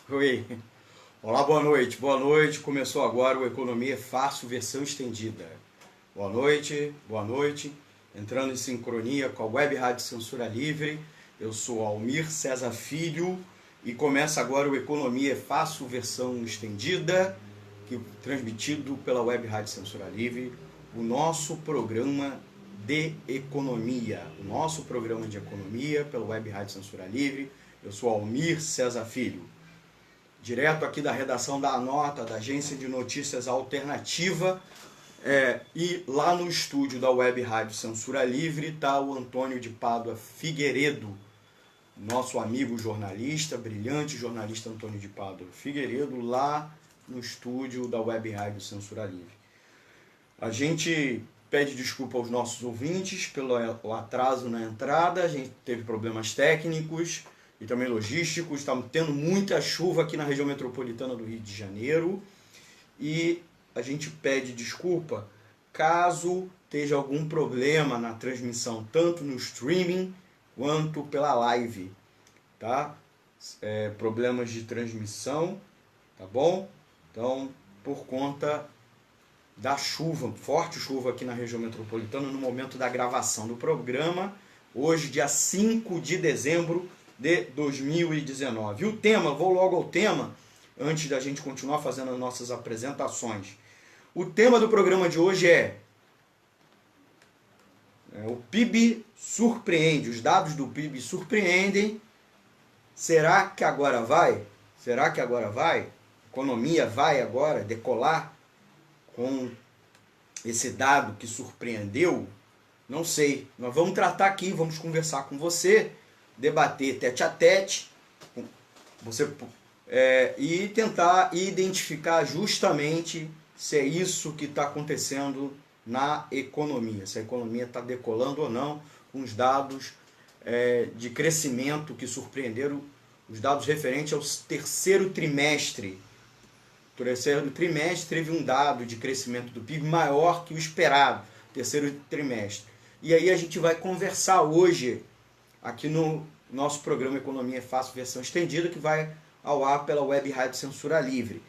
Oi. Olá, boa noite. Boa noite. Começou agora o Economia é Fácil, versão estendida. Boa noite, boa noite. Entrando em sincronia com a Web Rádio Censura Livre. Eu sou Almir César Filho e começa agora o Economia é Fácil, versão estendida, transmitido pela Web Rádio Censura Livre, o nosso programa de economia. O nosso programa de economia pela Web Rádio Censura Livre. Eu sou Almir César Filho. Direto aqui da redação da Anota, da Agência de Notícias Alternativa, e lá no estúdio da Web Rádio Censura Livre está o Antônio de Pádua Figueiredo, nosso amigo jornalista, brilhante jornalista Antônio de Pádua Figueiredo, lá no estúdio da Web Rádio Censura Livre. A gente pede desculpa aos nossos ouvintes pelo atraso na entrada, a gente teve problemas técnicos e também logísticos, estamos tendo muita chuva aqui na região metropolitana do Rio de Janeiro e a gente pede desculpa caso esteja algum problema na transmissão, tanto no streaming quanto pela live, tá? Problemas de transmissão, tá bom? Então, por conta da chuva, forte chuva aqui na região metropolitana no momento da gravação do programa, hoje, dia 5 de dezembro de 2019. E o tema, vou logo ao tema, antes da gente continuar fazendo as nossas apresentações. O tema do programa de hoje o PIB surpreende, os dados do PIB surpreendem. Será que agora vai? Será que agora vai? A economia vai agora decolar com esse dado que surpreendeu? Não sei. Nós vamos tratar aqui, vamos conversar com você, debater tete a tete, e tentar identificar justamente se é isso que está acontecendo na economia, se a economia está decolando ou não, com os dados de crescimento que surpreenderam, os dados referentes ao terceiro trimestre. O terceiro trimestre teve um dado de crescimento do PIB maior que o esperado, terceiro trimestre. E aí a gente vai conversar hoje aqui no nosso programa Economia é Fácil, versão estendida, que vai ao ar pela Web Rádio Censura Livre.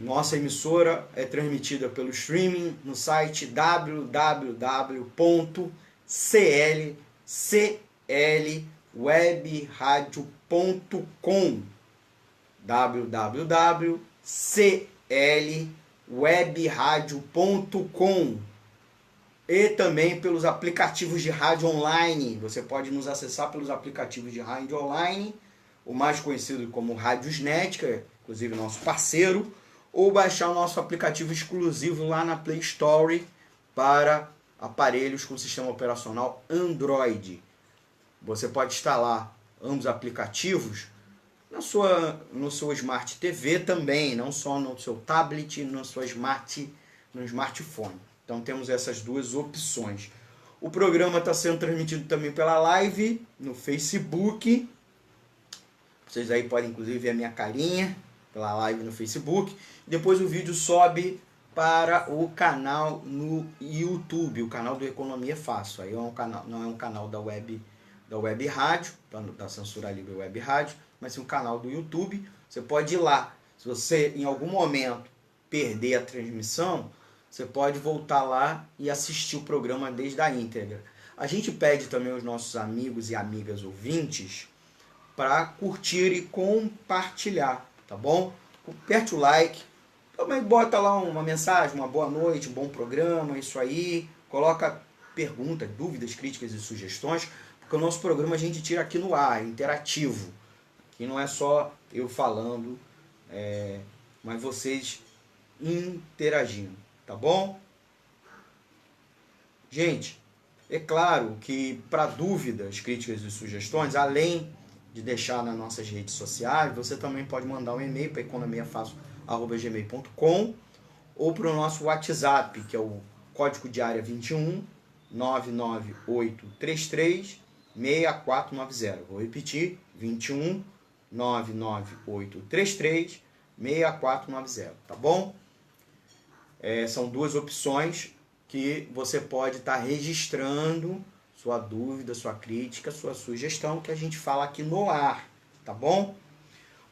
Nossa emissora é transmitida pelo streaming no site www.clwebradio.com www.clwebradio.com e também pelos aplicativos de rádio online. Você pode nos acessar pelos aplicativos de rádio online, o mais conhecido como Radiosnet, que é inclusive nosso parceiro, ou baixar o nosso aplicativo exclusivo lá na Play Store para aparelhos com sistema operacional Android. Você pode instalar ambos aplicativos no seu Smart TV também, não só no seu tablet, no smartphone. Então temos essas duas opções. O programa está sendo transmitido também pela live no Facebook. Vocês aí podem inclusive ver a minha carinha pela live no Facebook. Depois o vídeo sobe para o canal no YouTube, o canal do Economia é Fácil. Aí não é um canal da Web Rádio, da Censura Livre Web Rádio, mas sim um canal do YouTube. Você pode ir lá. Se você em algum momento perder a transmissão, você pode voltar lá e assistir o programa desde a íntegra. A gente pede também aos nossos amigos e amigas ouvintes para curtir e compartilhar, tá bom? Aperte o like, também bota lá uma mensagem, uma boa noite, um bom programa, isso aí. Coloca perguntas, dúvidas, críticas e sugestões, porque o nosso programa a gente tira aqui no ar, interativo. Aqui não é só eu falando, mas vocês interagindo, tá bom? Gente, é claro que para dúvidas, críticas e sugestões, além de deixar nas nossas redes sociais, você também pode mandar um e-mail para economiafácil@gmail.com ou para o nosso WhatsApp, que é o código de área 21 99833 6490. Vou repetir, 21 99833 6490, tá bom? São duas opções que você pode estar registrando sua dúvida, sua crítica, sua sugestão, que a gente fala aqui no ar, tá bom?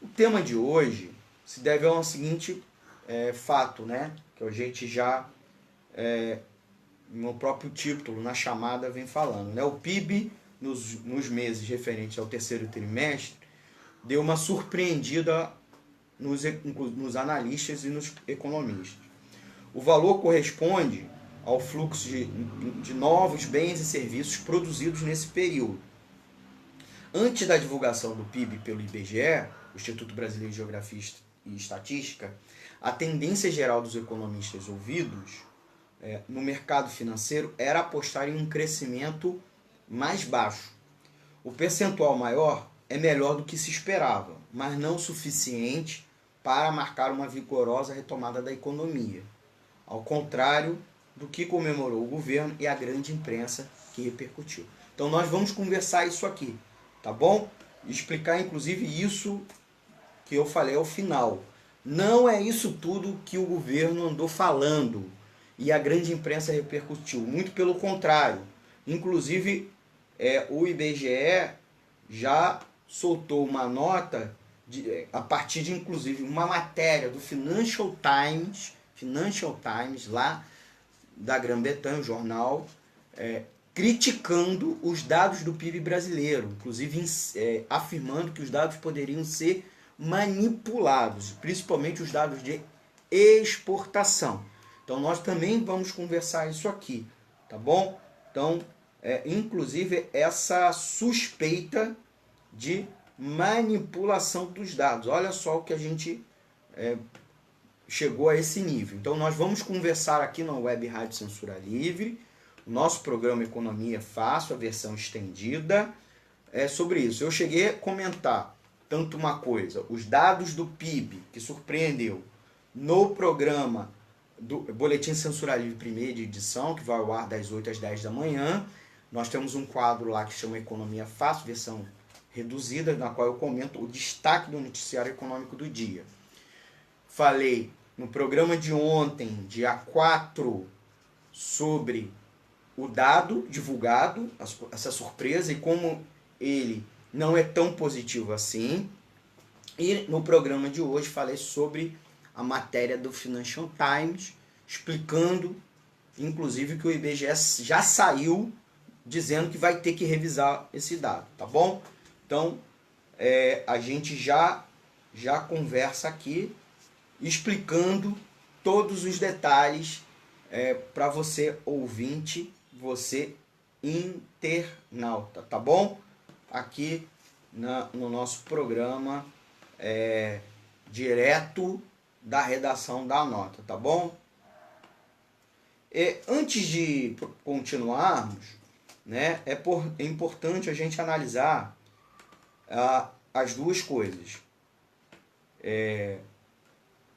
O tema de hoje se deve ao seguinte fato, né? Que a gente já, no próprio título, na chamada, vem falando, né? O PIB, nos meses referentes ao terceiro trimestre, deu uma surpreendida nos analistas e nos economistas. O valor corresponde ao fluxo de novos bens e serviços produzidos nesse período. Antes da divulgação do PIB pelo IBGE, o Instituto Brasileiro de Geografia e Estatística, a tendência geral dos economistas ouvidos no mercado financeiro era apostar em um crescimento mais baixo. O percentual maior é melhor do que se esperava, mas não o suficiente para marcar uma vigorosa retomada da economia, ao contrário do que comemorou o governo e a grande imprensa que repercutiu. Então nós vamos conversar isso aqui, tá bom? Explicar inclusive isso que eu falei ao final. Não é isso tudo que o governo andou falando e a grande imprensa repercutiu, muito pelo contrário. Inclusive o IBGE já soltou uma nota a partir de inclusive uma matéria do Financial Times lá da Grã-Bretanha, o jornal, criticando os dados do PIB brasileiro, inclusive afirmando que os dados poderiam ser manipulados, principalmente os dados de exportação. Então nós também vamos conversar isso aqui, tá bom? Então, inclusive essa suspeita de manipulação dos dados. Olha só o que a gente chegou a esse nível. Então nós vamos conversar aqui na Web Rádio Censura Livre, o nosso programa Economia Fácil, a versão estendida, sobre isso. Eu cheguei a comentar tanto uma coisa, os dados do PIB, que surpreendeu, no programa do Boletim Censura Livre, primeira edição, que vai ao ar das 8 às 10 da manhã. Nós temos um quadro lá que chama Economia Fácil, versão reduzida, na qual eu comento o destaque do noticiário econômico do dia. Falei no programa de ontem, dia 4, sobre o dado divulgado, essa surpresa, e como ele não é tão positivo assim. E no programa de hoje falei sobre a matéria do Financial Times, explicando, inclusive, que o IBGE já saiu dizendo que vai ter que revisar esse dado, tá bom? Então, a gente já conversa aqui, explicando todos os detalhes para você ouvinte, você internauta, tá bom? Aqui no nosso programa direto da redação da nota, tá bom? Antes de continuarmos, né, é importante a gente analisar as duas coisas.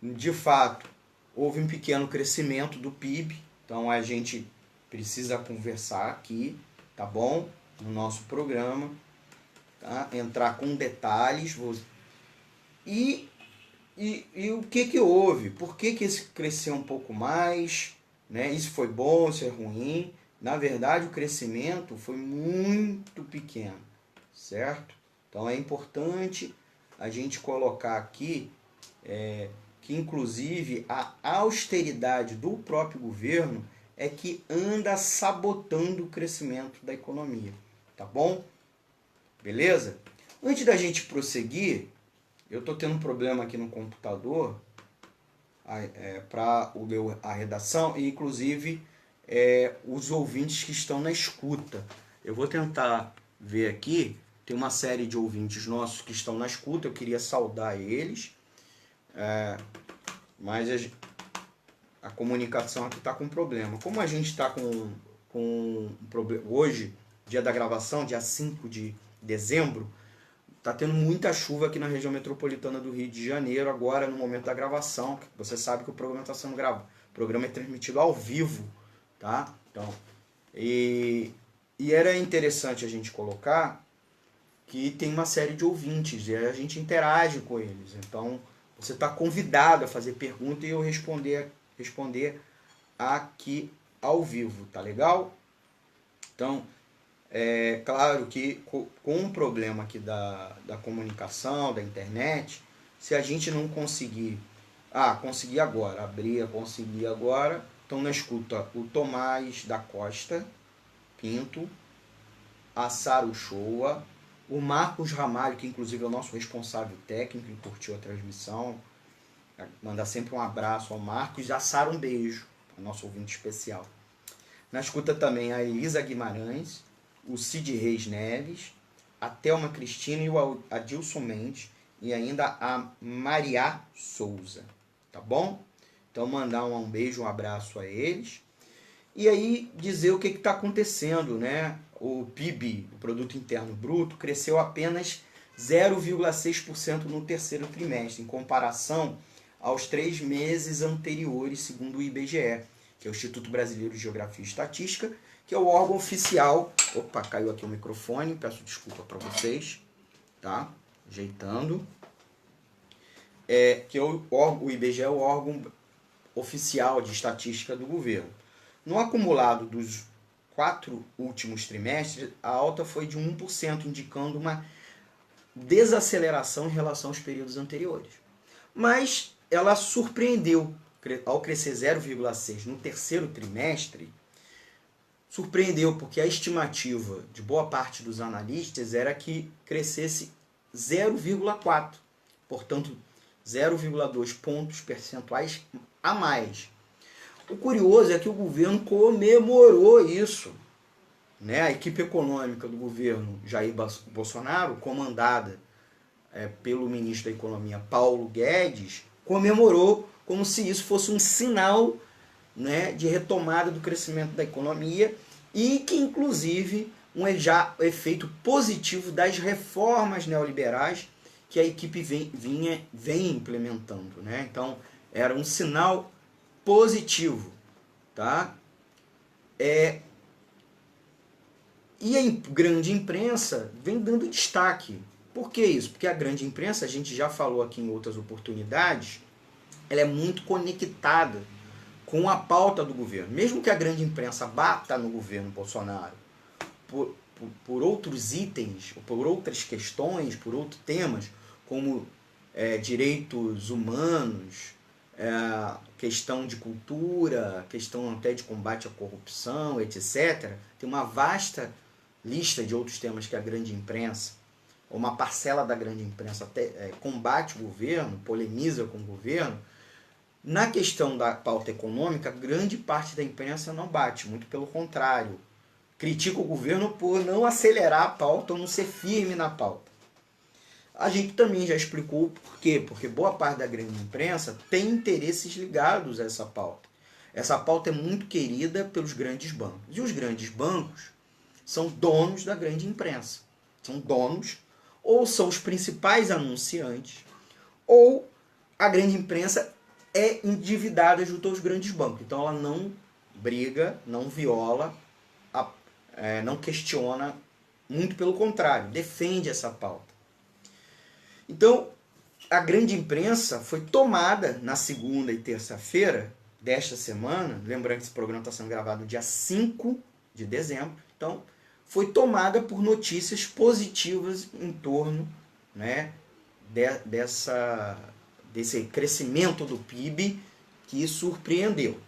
De fato, houve um pequeno crescimento do PIB, então a gente precisa conversar aqui, tá bom? No nosso programa, tá? Entrar com detalhes. E o que houve? Por que esse cresceu um pouco mais? Né? Isso foi bom, isso é ruim? Na verdade, o crescimento foi muito pequeno, certo? Então é importante a gente colocar aqui que, inclusive, a austeridade do próprio governo é que anda sabotando o crescimento da economia, tá bom? Beleza? Antes da gente prosseguir, eu estou tendo um problema aqui no computador para a redação e, inclusive, os ouvintes que estão na escuta. Eu vou tentar ver aqui, tem uma série de ouvintes nossos que estão na escuta, eu queria saudar eles, mas a comunicação aqui está com problema. Como a gente está com um problema hoje, dia da gravação, dia 5 de dezembro, está tendo muita chuva aqui na região metropolitana do Rio de Janeiro, agora no momento da gravação. Você sabe que o programa está sendo gravado. O programa é transmitido ao vivo, tá? Então, e era interessante a gente colocar que tem uma série de ouvintes e a gente interage com eles. Então, você está convidado a fazer pergunta e eu responder aqui ao vivo, tá legal? Então, claro que com o problema aqui da comunicação, da internet, se a gente não conseguir... consegui agora, consegui agora. Então, na escuta, o Tomás da Costa Pinto, a Sara Uchoa, o Marcos Ramalho, que inclusive é o nosso responsável técnico, que curtiu a transmissão. Mandar sempre um abraço ao Marcos. A Sara, um beijo, o nosso ouvinte especial. Na escuta também a Elisa Guimarães, o Cid Reis Neves, a Thelma Cristina e o Adilson Mendes, e ainda a Maria Souza, tá bom? Então mandar um beijo, um abraço a eles. E aí dizer o que está acontecendo, né? O PIB, o Produto Interno Bruto, cresceu apenas 0,6% no terceiro trimestre, em comparação aos 3 meses anteriores, segundo o IBGE, que é o Instituto Brasileiro de Geografia e Estatística, que é o órgão oficial... Opa, caiu aqui o microfone, peço desculpa para vocês, tá? Ajeitando. Que o IBGE é o órgão oficial de estatística do governo. No acumulado dos 4 últimos trimestres, a alta foi de 1%, indicando uma desaceleração em relação aos períodos anteriores. Mas ela surpreendeu, ao crescer 0,6% no terceiro trimestre, surpreendeu porque a estimativa de boa parte dos analistas era que crescesse 0,4%, portanto 0,2 pontos percentuais a mais. O curioso é que o governo comemorou isso, né? A equipe econômica do governo Jair Bolsonaro, comandada pelo ministro da Economia Paulo Guedes, comemorou como se isso fosse um sinal, né, de retomada do crescimento da economia e que, inclusive, já efeito positivo das reformas neoliberais que a equipe vem implementando, né? Então, era um sinal positivo, tá? E a grande imprensa vem dando destaque. Por que isso? Porque a grande imprensa, a gente já falou aqui em outras oportunidades, ela é muito conectada com a pauta do governo. Mesmo que a grande imprensa bata no governo Bolsonaro por outros itens, por outras questões, por outros temas, como direitos humanos, questão de cultura, questão até de combate à corrupção, etc. Tem uma vasta lista de outros temas que a grande imprensa, ou uma parcela da grande imprensa, até combate o governo, polemiza com o governo. Na questão da pauta econômica, grande parte da imprensa não bate, muito pelo contrário. Critica o governo por não acelerar a pauta ou não ser firme na pauta. A gente também já explicou o porquê, porque boa parte da grande imprensa tem interesses ligados a essa pauta. Essa pauta é muito querida pelos grandes bancos. E os grandes bancos são donos da grande imprensa. São donos, ou são os principais anunciantes, ou a grande imprensa é endividada junto aos grandes bancos. Então ela não briga, não viola, não questiona, muito pelo contrário, defende essa pauta. Então, a grande imprensa foi tomada na segunda e terça-feira desta semana, lembrando que esse programa está sendo gravado no dia 5 de dezembro, então foi tomada por notícias positivas em torno, né, desse crescimento do PIB que surpreendeu.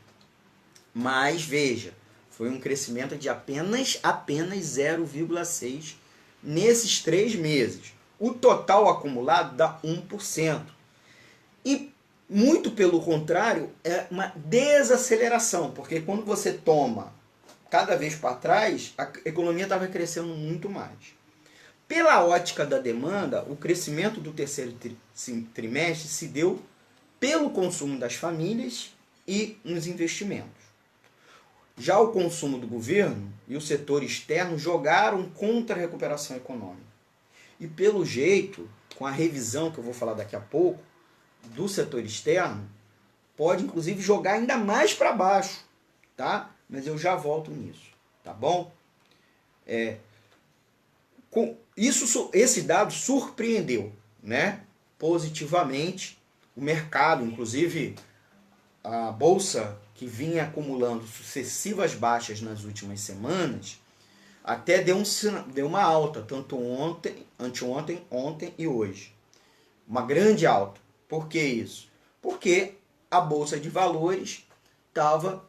Mas, veja, foi um crescimento de apenas 0,6% nesses 3 meses. O total acumulado dá 1%. E, muito pelo contrário, é uma desaceleração, porque quando você toma cada vez para trás, a economia estava crescendo muito mais. Pela ótica da demanda, o crescimento do terceiro trimestre se deu pelo consumo das famílias e nos investimentos. Já o consumo do governo e o setor externo jogaram contra a recuperação econômica. E pelo jeito, com a revisão que eu vou falar daqui a pouco, do setor externo, pode inclusive jogar ainda mais para baixo, tá? Mas eu já volto nisso, tá bom? Esse dado surpreendeu, né, positivamente o mercado, inclusive a bolsa que vinha acumulando sucessivas baixas nas últimas semanas, até deu uma alta, tanto ontem e hoje. uma grande alta. Por que isso? Porque a Bolsa de Valores estava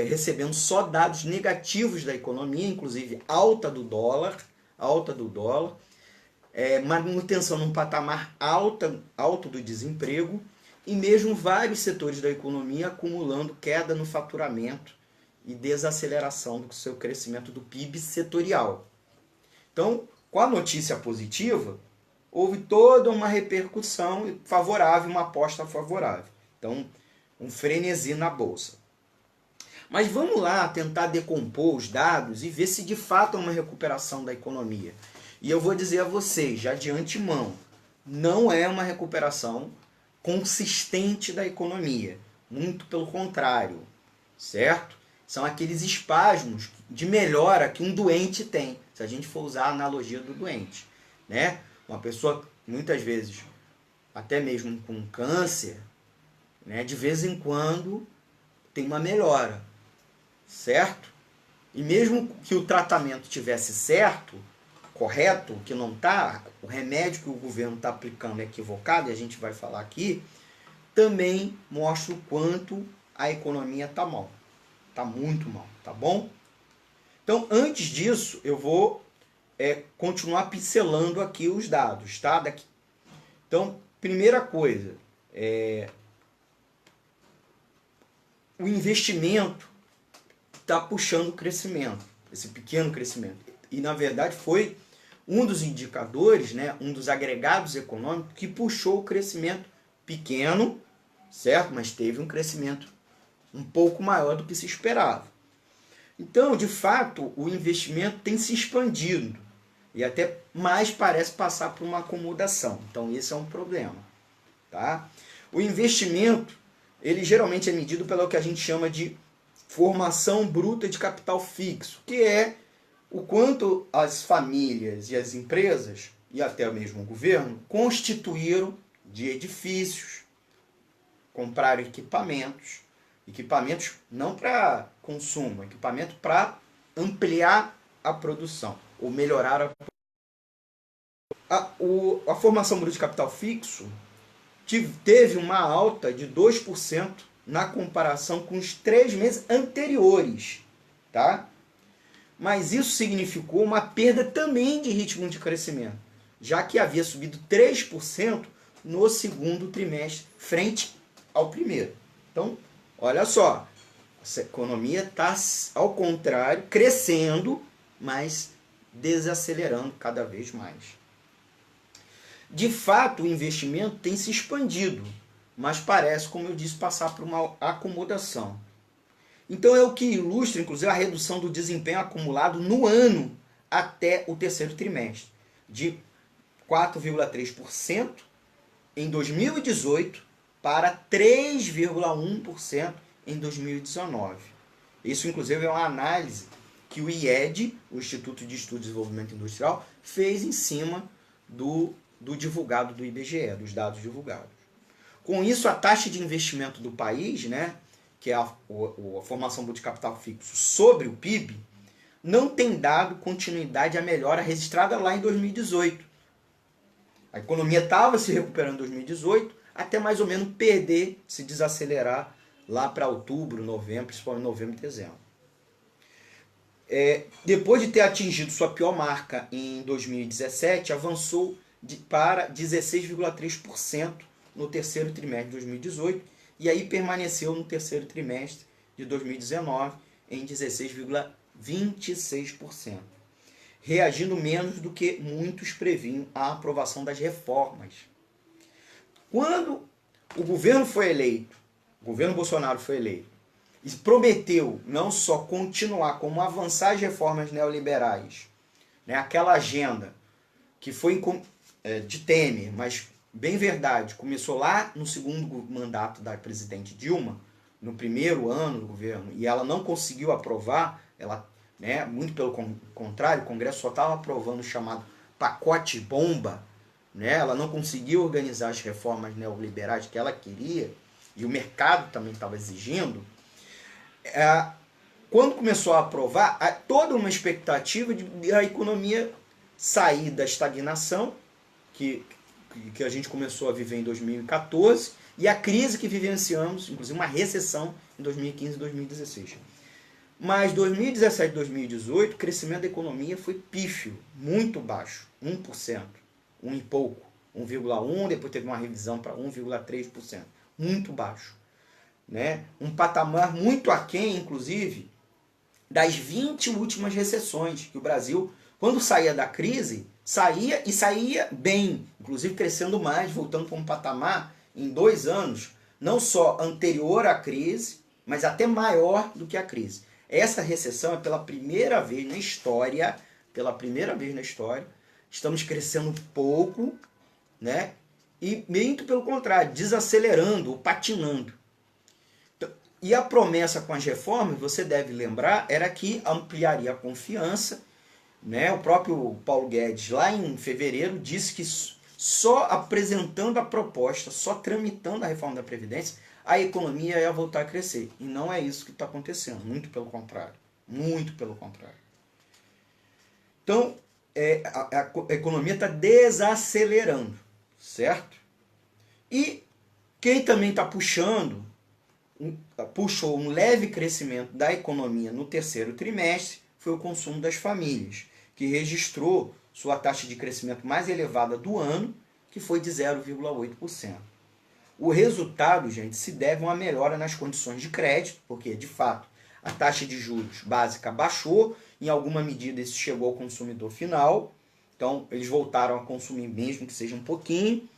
recebendo só dados negativos da economia, inclusive alta do dólar, manutenção num patamar alto do desemprego e mesmo vários setores da economia acumulando queda no faturamento e desaceleração do seu crescimento do PIB setorial. Então, com a notícia positiva, houve toda uma repercussão favorável, uma aposta favorável. Então, um frenesi na Bolsa. Mas vamos lá tentar decompor os dados e ver se de fato é uma recuperação da economia. E eu vou dizer a vocês, já de antemão, não é uma recuperação consistente da economia. Muito pelo contrário, certo? São aqueles espasmos de melhora que um doente tem, se a gente for usar a analogia do doente, né? Uma pessoa, muitas vezes, até mesmo com câncer, né, de vez em quando tem uma melhora, certo? E mesmo que o tratamento tivesse certo, correto, que não está, o remédio que o governo está aplicando é equivocado, e a gente vai falar aqui, também mostra o quanto a economia está mal. Está muito mal, tá bom? Então, antes disso, eu vou continuar pincelando aqui os dados, tá? Então, primeira coisa, o investimento está puxando o crescimento, esse pequeno crescimento. E, na verdade, foi um dos indicadores, né, um dos agregados econômicos que puxou o crescimento pequeno, certo? Mas teve um crescimento um pouco maior do que se esperava. Então, de fato, o investimento tem se expandido e até mais parece passar por uma acomodação. Então, esse é um problema, tá? O investimento, ele geralmente é medido pelo que a gente chama de formação bruta de capital fixo, que é o quanto as famílias e as empresas, e até mesmo o governo, constituíram de edifícios, compraram equipamentos não para consumo, equipamento para ampliar a produção, ou melhorar a formação bruta de capital fixo teve uma alta de 2% na comparação com os 3 meses anteriores, tá? Mas isso significou uma perda também de ritmo de crescimento, já que havia subido 3% no segundo trimestre, frente ao primeiro. Então, olha só, essa economia está, ao contrário, crescendo, mas desacelerando cada vez mais. De fato, o investimento tem se expandido, mas parece, como eu disse, passar por uma acomodação. Então é o que ilustra, inclusive, a redução do desempenho acumulado no ano até o terceiro trimestre, de 4,3% em 2018 para 3,1% em 2019. Isso, inclusive, é uma análise que o IED, o Instituto de Estudo e Desenvolvimento Industrial, fez em cima do divulgado do IBGE, dos dados divulgados. Com isso, a taxa de investimento do país, né, que é a formação bruta de capital fixo sobre o PIB, não tem dado continuidade à melhora registrada lá em 2018. A economia estava se recuperando em 2018, até mais ou menos perder, se desacelerar lá para outubro, novembro, principalmente novembro e dezembro. Depois de ter atingido sua pior marca em 2017, avançou para 16,3% no terceiro trimestre de 2018 e aí permaneceu no terceiro trimestre de 2019 em 16,26%, reagindo menos do que muitos previam à aprovação das reformas. Quando o governo foi eleito, o governo Bolsonaro foi eleito, e prometeu não só continuar, como avançar as reformas neoliberais, né, aquela agenda que foi de Temer, mas bem verdade, começou lá no segundo mandato da presidente Dilma, no primeiro ano do governo, e ela não conseguiu aprovar, muito pelo contrário, o Congresso só estava aprovando o chamado pacote bomba, né? Ela não conseguiu organizar as reformas neoliberais que ela queria, e o mercado também estava exigindo. Quando começou a aprovar, há toda uma expectativa de a economia sair da estagnação, que que a gente começou a viver em 2014 e a crise que vivenciamos, inclusive uma recessão em 2015 e 2016. Mas 2017 e 2018, o crescimento da economia foi pífio, muito baixo, 1%, 1 e pouco, 1,1%, depois teve uma revisão para 1,3%, muito baixo. Né? Um patamar muito aquém, inclusive, das 20 últimas recessões que o Brasil, quando saía da crise, saía bem, inclusive crescendo mais, voltando para um patamar em 2 anos, não só anterior à crise, mas até maior do que a crise. Essa recessão é pela primeira vez na história, estamos crescendo pouco, né? E muito pelo contrário, desacelerando, patinando. E a promessa com as reformas, você deve lembrar, era que ampliaria a confiança. Né? O próprio Paulo Guedes, lá em fevereiro, disse que só apresentando a proposta, só tramitando a reforma da Previdência, a economia ia voltar a crescer. E não é isso que está acontecendo, muito pelo contrário. Muito pelo contrário. Então, a economia está desacelerando, certo? E quem também está puxou um leve crescimento da economia no terceiro trimestre foi o consumo das famílias, que registrou sua taxa de crescimento mais elevada do ano, que foi de 0,8%. O resultado, gente, se deve a uma melhora nas condições de crédito, porque, de fato, a taxa de juros básica baixou, em alguma medida isso chegou ao consumidor final, então eles voltaram a consumir mesmo que seja um pouquinho,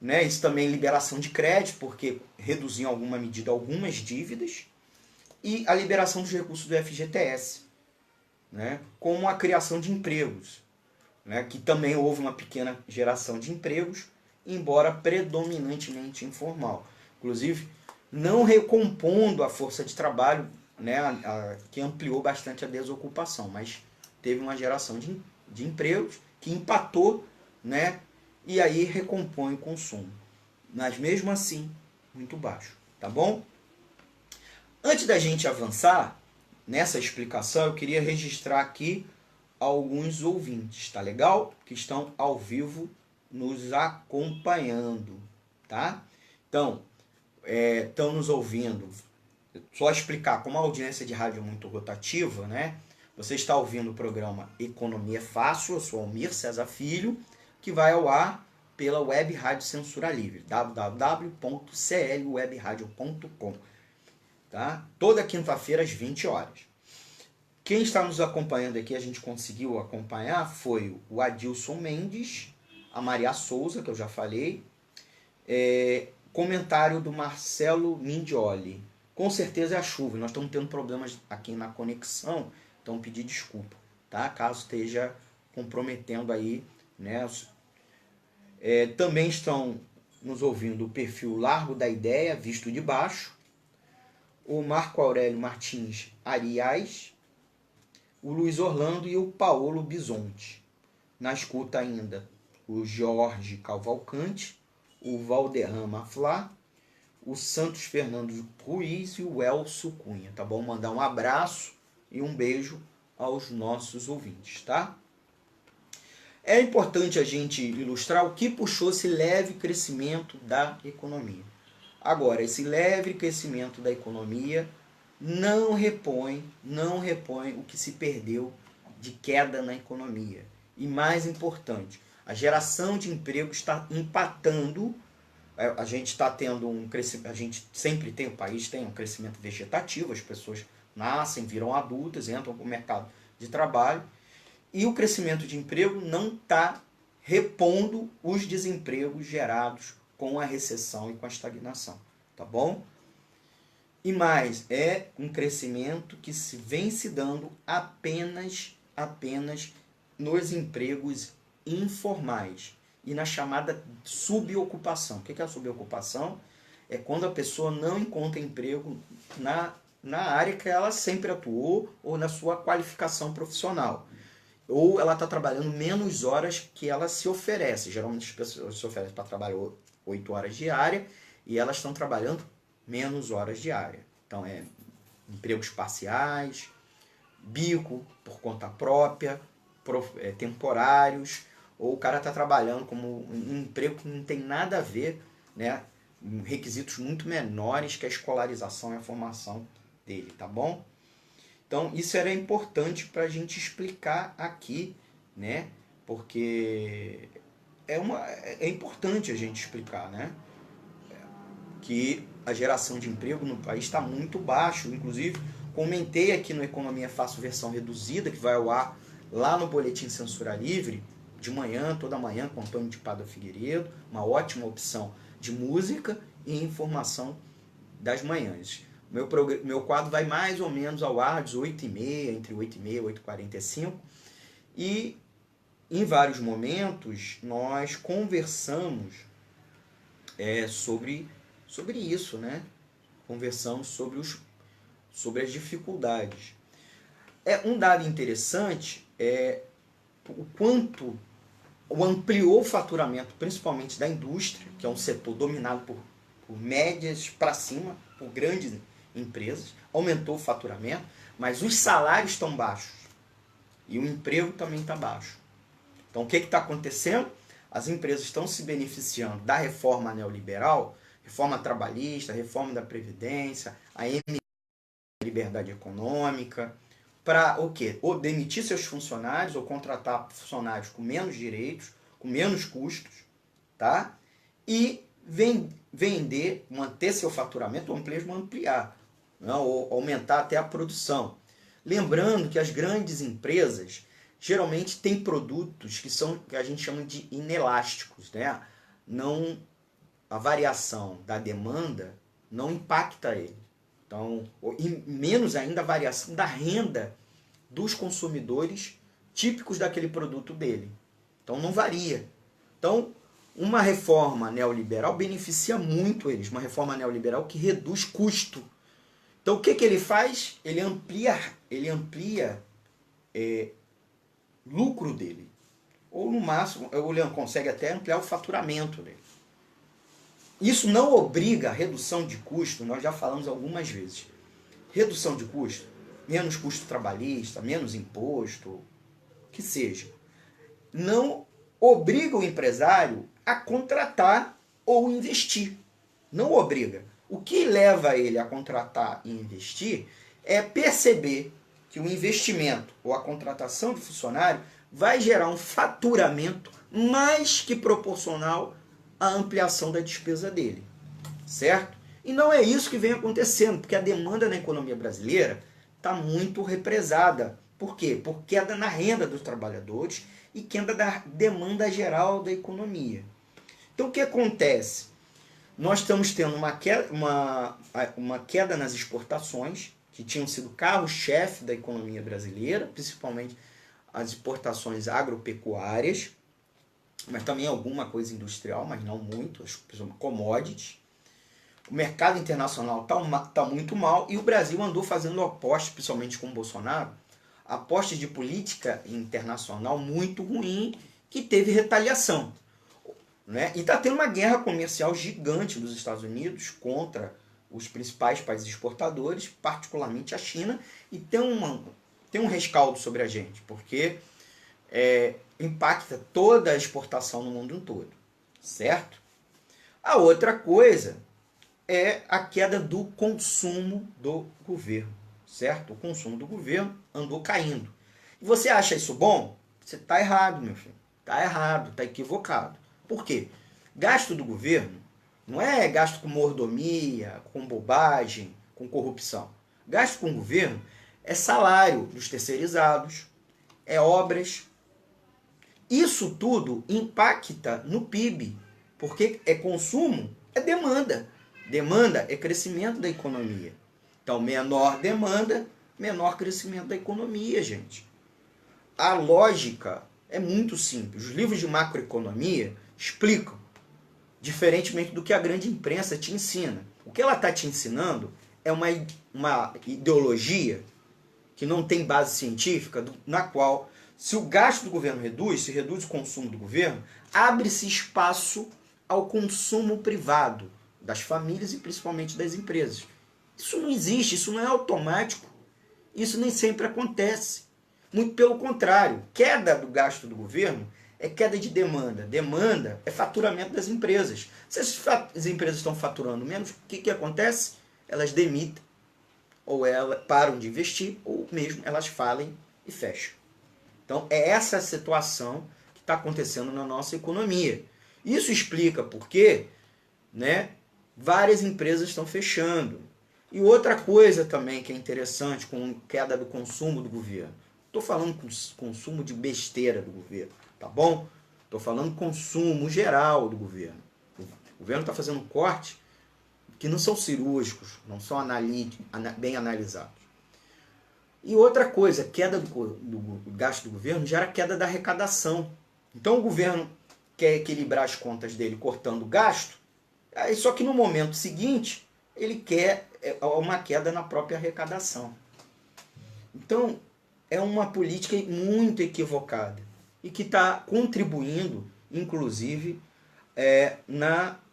né? Isso também liberação de crédito, porque reduziu em alguma medida algumas dívidas, e a liberação dos recursos do FGTS, né? Como a criação de empregos, né? Que também houve uma pequena geração de empregos, embora predominantemente informal. Inclusive, não recompondo a força de trabalho, né? Que ampliou bastante a desocupação, mas teve uma geração de empregos que empatou, né? E aí recompõe o consumo. Mas mesmo assim, muito baixo, tá bom? Antes da gente avançar nessa explicação, eu queria registrar aqui alguns ouvintes, tá legal? Que estão ao vivo nos acompanhando, tá? Então, estão nos ouvindo. Só explicar, como a audiência de rádio é muito rotativa, né? Você está ouvindo o programa Economia Fácil, eu sou Almir César Filho, que vai ao ar pela Web Rádio Censura Livre, www.clwebradio.com, tá? Toda quinta-feira às 20 horas. Quem está nos acompanhando aqui, a gente conseguiu acompanhar, foi o Adilson Mendes, a Maria Souza, que eu já falei, comentário do Marcelo Mindioli. Com certeza é a chuva, nós estamos tendo problemas aqui na conexão, então pedir desculpa, tá? Caso esteja comprometendo aí, né? Também estão nos ouvindo o perfil Largo da Ideia, visto de baixo, o Marco Aurélio Martins Arias, o Luiz Orlando e o Paolo Bisonte. Na escuta ainda o Jorge Cavalcante, o Valderrama Flá, o Santos Fernando Ruiz e o Elcio Cunha, tá bom? Mandar um abraço e um beijo aos nossos ouvintes, tá? É importante a gente ilustrar o que puxou esse leve crescimento da economia. Agora, esse leve crescimento da economia não repõe o que se perdeu de queda na economia. E mais importante, a geração de emprego está empatando. A gente está tendo um crescimento, a gente sempre tem, o país tem um crescimento vegetativo, as pessoas nascem, viram adultas, entram para o mercado de trabalho, e o crescimento de emprego não está repondo os desempregos gerados com a recessão e com a estagnação, tá bom? E mais, é um crescimento que vem se dando apenas nos empregos informais e na chamada subocupação. O que é a subocupação? É quando a pessoa não encontra emprego na área que ela sempre atuou ou na sua qualificação profissional. Ou ela está trabalhando menos horas que ela se oferece. Geralmente as pessoas se oferecem para trabalhar 8 horas diárias e elas estão trabalhando menos horas diárias. Então, empregos parciais, bico por conta própria, temporários, ou o cara está trabalhando como um emprego que não tem nada a ver, né? Requisitos muito menores que a escolarização e a formação dele, tá bom? Então, isso era importante para a gente explicar aqui, né? Porque é importante a gente explicar, né? Que a geração de emprego no país está muito baixo. Inclusive, comentei aqui no Economia Fácil versão reduzida, que vai ao ar lá no Boletim Censura Livre, de manhã, toda manhã, com Antônio de Pádua Figueiredo, uma ótima opção de música e informação das manhãs. Meu quadro vai mais ou menos ao ar às 8h30, entre 8h30 e 8h45, e em vários momentos nós conversamos sobre isso, né? Conversamos sobre as dificuldades. Um dado interessante é o quanto ampliou o faturamento, principalmente da indústria, que é um setor dominado por médias para cima, por grandes empresas, aumentou o faturamento, mas os salários estão baixos e o emprego também está baixo. Então o que está acontecendo? As empresas estão se beneficiando da reforma neoliberal, reforma trabalhista, reforma da Previdência, a liberdade econômica, para o quê? Ou demitir seus funcionários, ou contratar funcionários com menos direitos, com menos custos, tá? E vender, manter seu faturamento, ou mesmo ampliar, não? Ou aumentar até a produção. Lembrando que as grandes empresas geralmente têm produtos que a gente chama de inelásticos, né? A variação da demanda não impacta ele. Então, e menos ainda a variação da renda dos consumidores típicos daquele produto dele. Então não varia. Então, uma reforma neoliberal beneficia muito eles, uma reforma neoliberal que reduz custo. Então o que ele faz? Ele amplia lucro dele. Ou no máximo, ele consegue até ampliar o faturamento dele. Isso não obriga a redução de custo, nós já falamos algumas vezes. Redução de custo, menos custo trabalhista, menos imposto, que seja. Não obriga o empresário a contratar ou investir. Não obriga. O que leva ele a contratar e investir é perceber que o investimento ou a contratação de funcionário vai gerar um faturamento mais que proporcional à ampliação da despesa dele, certo? E não é isso que vem acontecendo, porque a demanda na economia brasileira está muito represada. Por quê? Por queda na renda dos trabalhadores e queda da demanda geral da economia. Então o que acontece? Nós estamos tendo uma queda nas exportações, que tinham sido carro-chefe da economia brasileira, principalmente as exportações agropecuárias, mas também alguma coisa industrial, mas não muito, as commodities. O mercado internacional está muito mal e o Brasil andou fazendo apostas, principalmente com o Bolsonaro, apostas de política internacional muito ruim, que teve retaliação. Né? E está tendo uma guerra comercial gigante dos Estados Unidos contra os principais países exportadores, particularmente a China, e tem um rescaldo sobre a gente, porque impacta toda a exportação no mundo todo, certo? A outra coisa é a queda do consumo do governo, certo? O consumo do governo andou caindo. E você acha isso bom? Você está errado, meu filho. Está errado, está equivocado. Por quê? Gasto do governo não é gasto com mordomia, com bobagem, com corrupção. Gasto com o governo é salário dos terceirizados, é obras. Isso tudo impacta no PIB, porque é consumo, é demanda. Demanda é crescimento da economia. Então, menor demanda, menor crescimento da economia, gente. A lógica é muito simples. Os livros de macroeconomia explicam, diferentemente do que a grande imprensa te ensina. O que ela está te ensinando é uma ideologia que não tem base científica, na qual, se o gasto do governo se reduz o consumo do governo, abre-se espaço ao consumo privado das famílias e principalmente das empresas. Isso não existe, isso não é automático. Isso nem sempre acontece. Muito pelo contrário, queda do gasto do governo é queda de demanda. Demanda é faturamento das empresas. Se as empresas estão faturando menos, o que acontece? Elas demitem, ou elas param de investir, ou mesmo elas falem e fecham. Então, é essa situação que está acontecendo na nossa economia. Isso explica por que, né, várias empresas estão fechando. E outra coisa também que é interessante com queda do consumo do governo. Estou falando consumo de besteira do governo, tá bom? Estou falando consumo geral do governo. O governo está fazendo corte que não são cirúrgicos, não são bem analisados. E outra coisa, queda do gasto do governo gera queda da arrecadação. Então o governo quer equilibrar as contas dele cortando o gasto, só que no momento seguinte ele quer uma queda na própria arrecadação. Então é uma política muito equivocada e que está contribuindo, inclusive,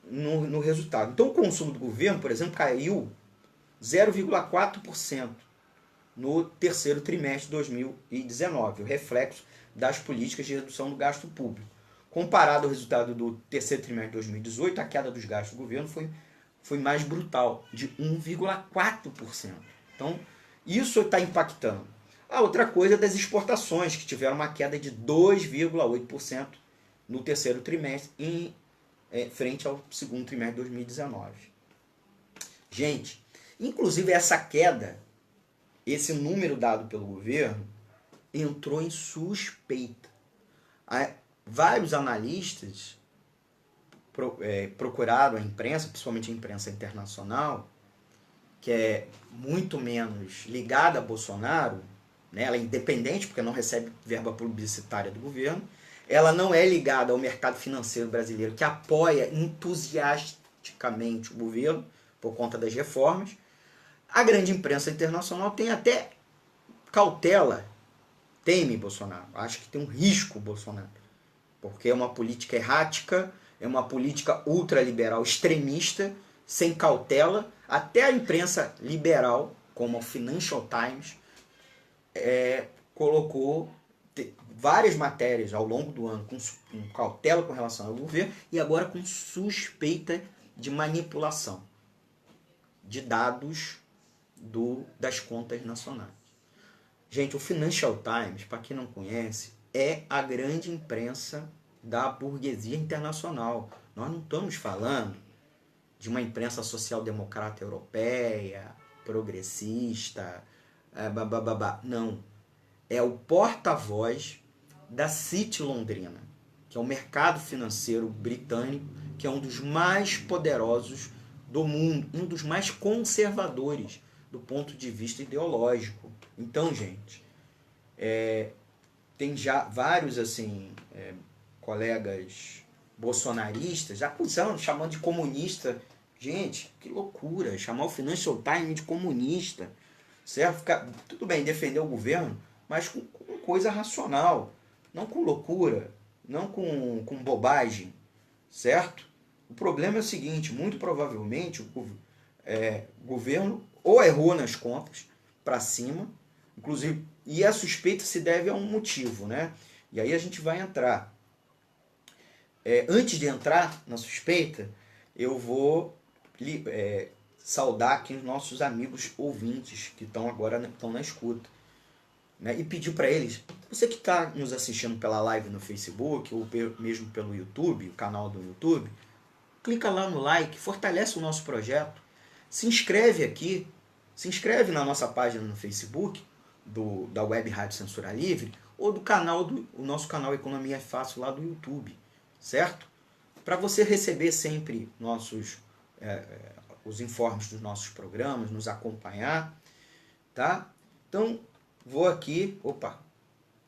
no resultado. Então o consumo do governo, por exemplo, caiu 0,4%. no terceiro trimestre de 2019, o reflexo das políticas de redução do gasto público. Comparado ao resultado do terceiro trimestre de 2018, a queda dos gastos do governo foi mais brutal, de 1,4%. Então, isso está impactando. A outra coisa é das exportações, que tiveram uma queda de 2,8% no terceiro trimestre, frente ao segundo trimestre de 2019. Gente, inclusive essa queda, esse número dado pelo governo, entrou em suspeita. Vários analistas procuraram a imprensa, principalmente a imprensa internacional, que é muito menos ligada a Bolsonaro, né? Ela é independente porque não recebe verba publicitária do governo, ela não é ligada ao mercado financeiro brasileiro, que apoia entusiasticamente o governo por conta das reformas. A grande imprensa internacional tem até cautela, teme Bolsonaro, acha que tem um risco Bolsonaro, porque é uma política errática, é uma política ultraliberal extremista, sem cautela. Até a imprensa liberal, como o Financial Times, colocou várias matérias ao longo do ano com cautela com relação ao governo e agora com suspeita de manipulação de dados das contas nacionais. Gente, o Financial Times, para quem não conhece, é a grande imprensa da burguesia internacional. Nós não estamos falando de uma imprensa social-democrata europeia, progressista, não. É o porta-voz da City Londrina, que é o mercado financeiro britânico, que é um dos mais poderosos do mundo, um dos mais conservadores do ponto de vista ideológico. Então, gente, tem já vários colegas bolsonaristas acusando, chamando de comunista. Gente, que loucura, chamar o Financial Times de comunista, certo? Tudo bem defender o governo, mas com coisa racional, não com loucura, não com bobagem, certo? O problema é o seguinte, muito provavelmente o governo ou errou nas contas para cima, inclusive, e a suspeita se deve a um motivo, né? E aí a gente vai entrar. Antes de entrar na suspeita, eu vou saudar aqui os nossos amigos ouvintes que estão na escuta, né? E pedir para eles, você que está nos assistindo pela live no Facebook ou mesmo pelo YouTube, o canal do YouTube, clica lá no like, fortalece o nosso projeto, se inscreve aqui, se inscreve na nossa página no Facebook, da Web Rádio Censura Livre, ou o nosso canal Economia é Fácil lá do YouTube, certo? Para você receber sempre os informes dos nossos programas, nos acompanhar, tá? Então, vou aqui,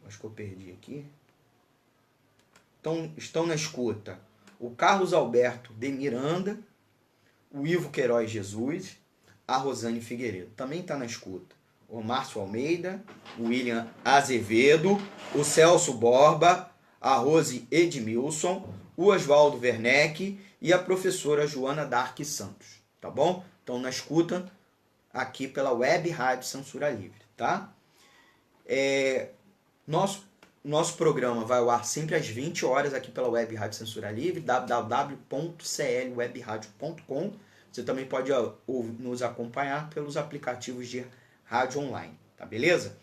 acho que eu perdi aqui. Então, estão na escuta o Carlos Alberto de Miranda, o Ivo Queiroz Jesus, a Rosane Figueiredo. Também está na escuta o Márcio Almeida, o William Azevedo, o Celso Borba, a Rose Edmilson, o Oswaldo Werneck e a professora Joana Dark Santos. Tá bom? Então, na escuta aqui pela Web Rádio Censura Livre. Tá? Nosso programa vai ao ar sempre às 20 horas aqui pela Web Rádio Censura Livre, www.clwebradio.com. Você também pode nos acompanhar pelos aplicativos de rádio online, tá beleza?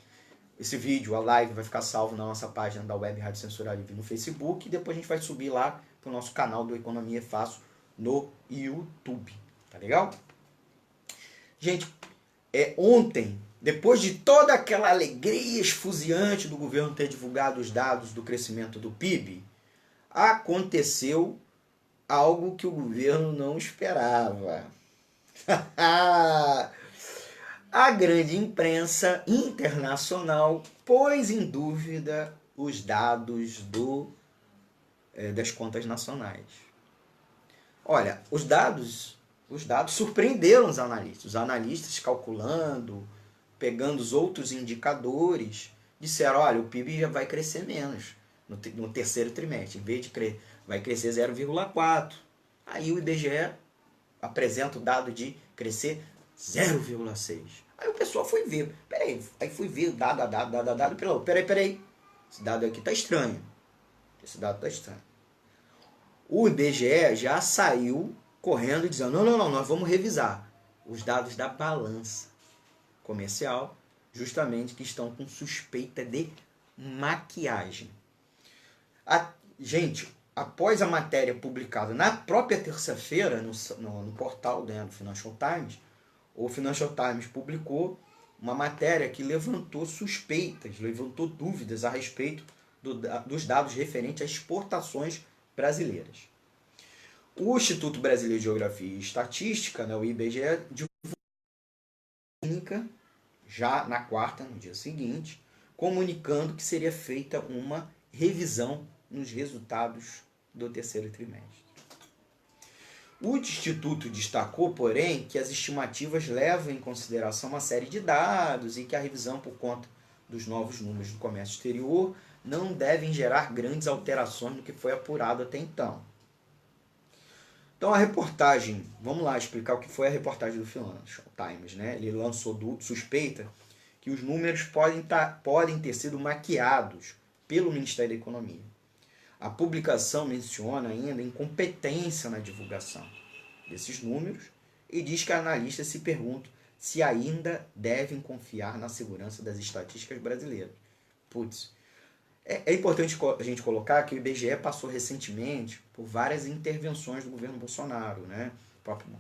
Esse vídeo, a live, vai ficar salvo na nossa página da Web Rádio Censura Livre no Facebook e depois a gente vai subir lá pro nosso canal do Economia é Fácil no YouTube, tá legal? Gente, ontem, depois de toda aquela alegria esfuziante do governo ter divulgado os dados do crescimento do PIB, aconteceu algo que o governo não esperava. A grande imprensa internacional pôs em dúvida os dados das contas nacionais. Olha, os dados surpreenderam os analistas. Os analistas calculando, pegando os outros indicadores, disseram, olha, o PIB já vai crescer menos no terceiro trimestre. Em vez de vai crescer 0,4. Aí o IBGE apresenta o dado de crescer 0,6. Aí o pessoal foi ver. Aí fui ver dado. Peraí. Esse dado aqui tá estranho. O IBGE já saiu correndo dizendo, não, nós vamos revisar os dados da balança comercial, justamente que estão com suspeita de maquiagem. Gente, após a matéria publicada na própria terça-feira no portal do Financial Times, o Financial Times publicou uma matéria que levantou suspeitas, levantou dúvidas a respeito dos dados referentes às exportações brasileiras. O Instituto Brasileiro de Geografia e Estatística, o IBGE, divulgou já na quarta, no dia seguinte, comunicando que seria feita uma revisão nos resultados do terceiro trimestre. O Instituto destacou, porém, que as estimativas levam em consideração uma série de dados e que a revisão por conta dos novos números do comércio exterior não devem gerar grandes alterações no que foi apurado até então. Então a reportagem, vamos lá explicar o que foi a reportagem do Financial Times, né? Ele lançou suspeita que os números podem ter sido maquiados pelo Ministério da Economia. A publicação menciona ainda incompetência na divulgação desses números e diz que analistas se perguntam se ainda devem confiar na segurança das estatísticas brasileiras. É importante a gente colocar que o IBGE passou recentemente por várias intervenções do governo Bolsonaro, né? O próprio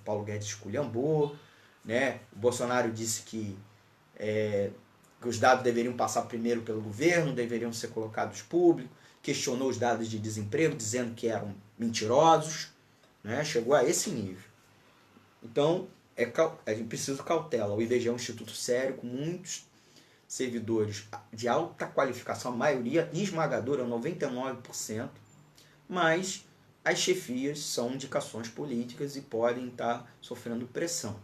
Paulo Guedes esculhambou, né? O Bolsonaro disse que os dados deveriam passar primeiro pelo governo, deveriam ser colocados públicos, questionou os dados de desemprego, dizendo que eram mentirosos, né? Chegou a esse nível. Então, a gente precisa de cautela. O IBGE é um instituto sério, com muitos servidores de alta qualificação, a maioria esmagadora, 99%, mas as chefias são indicações políticas e podem estar sofrendo pressão.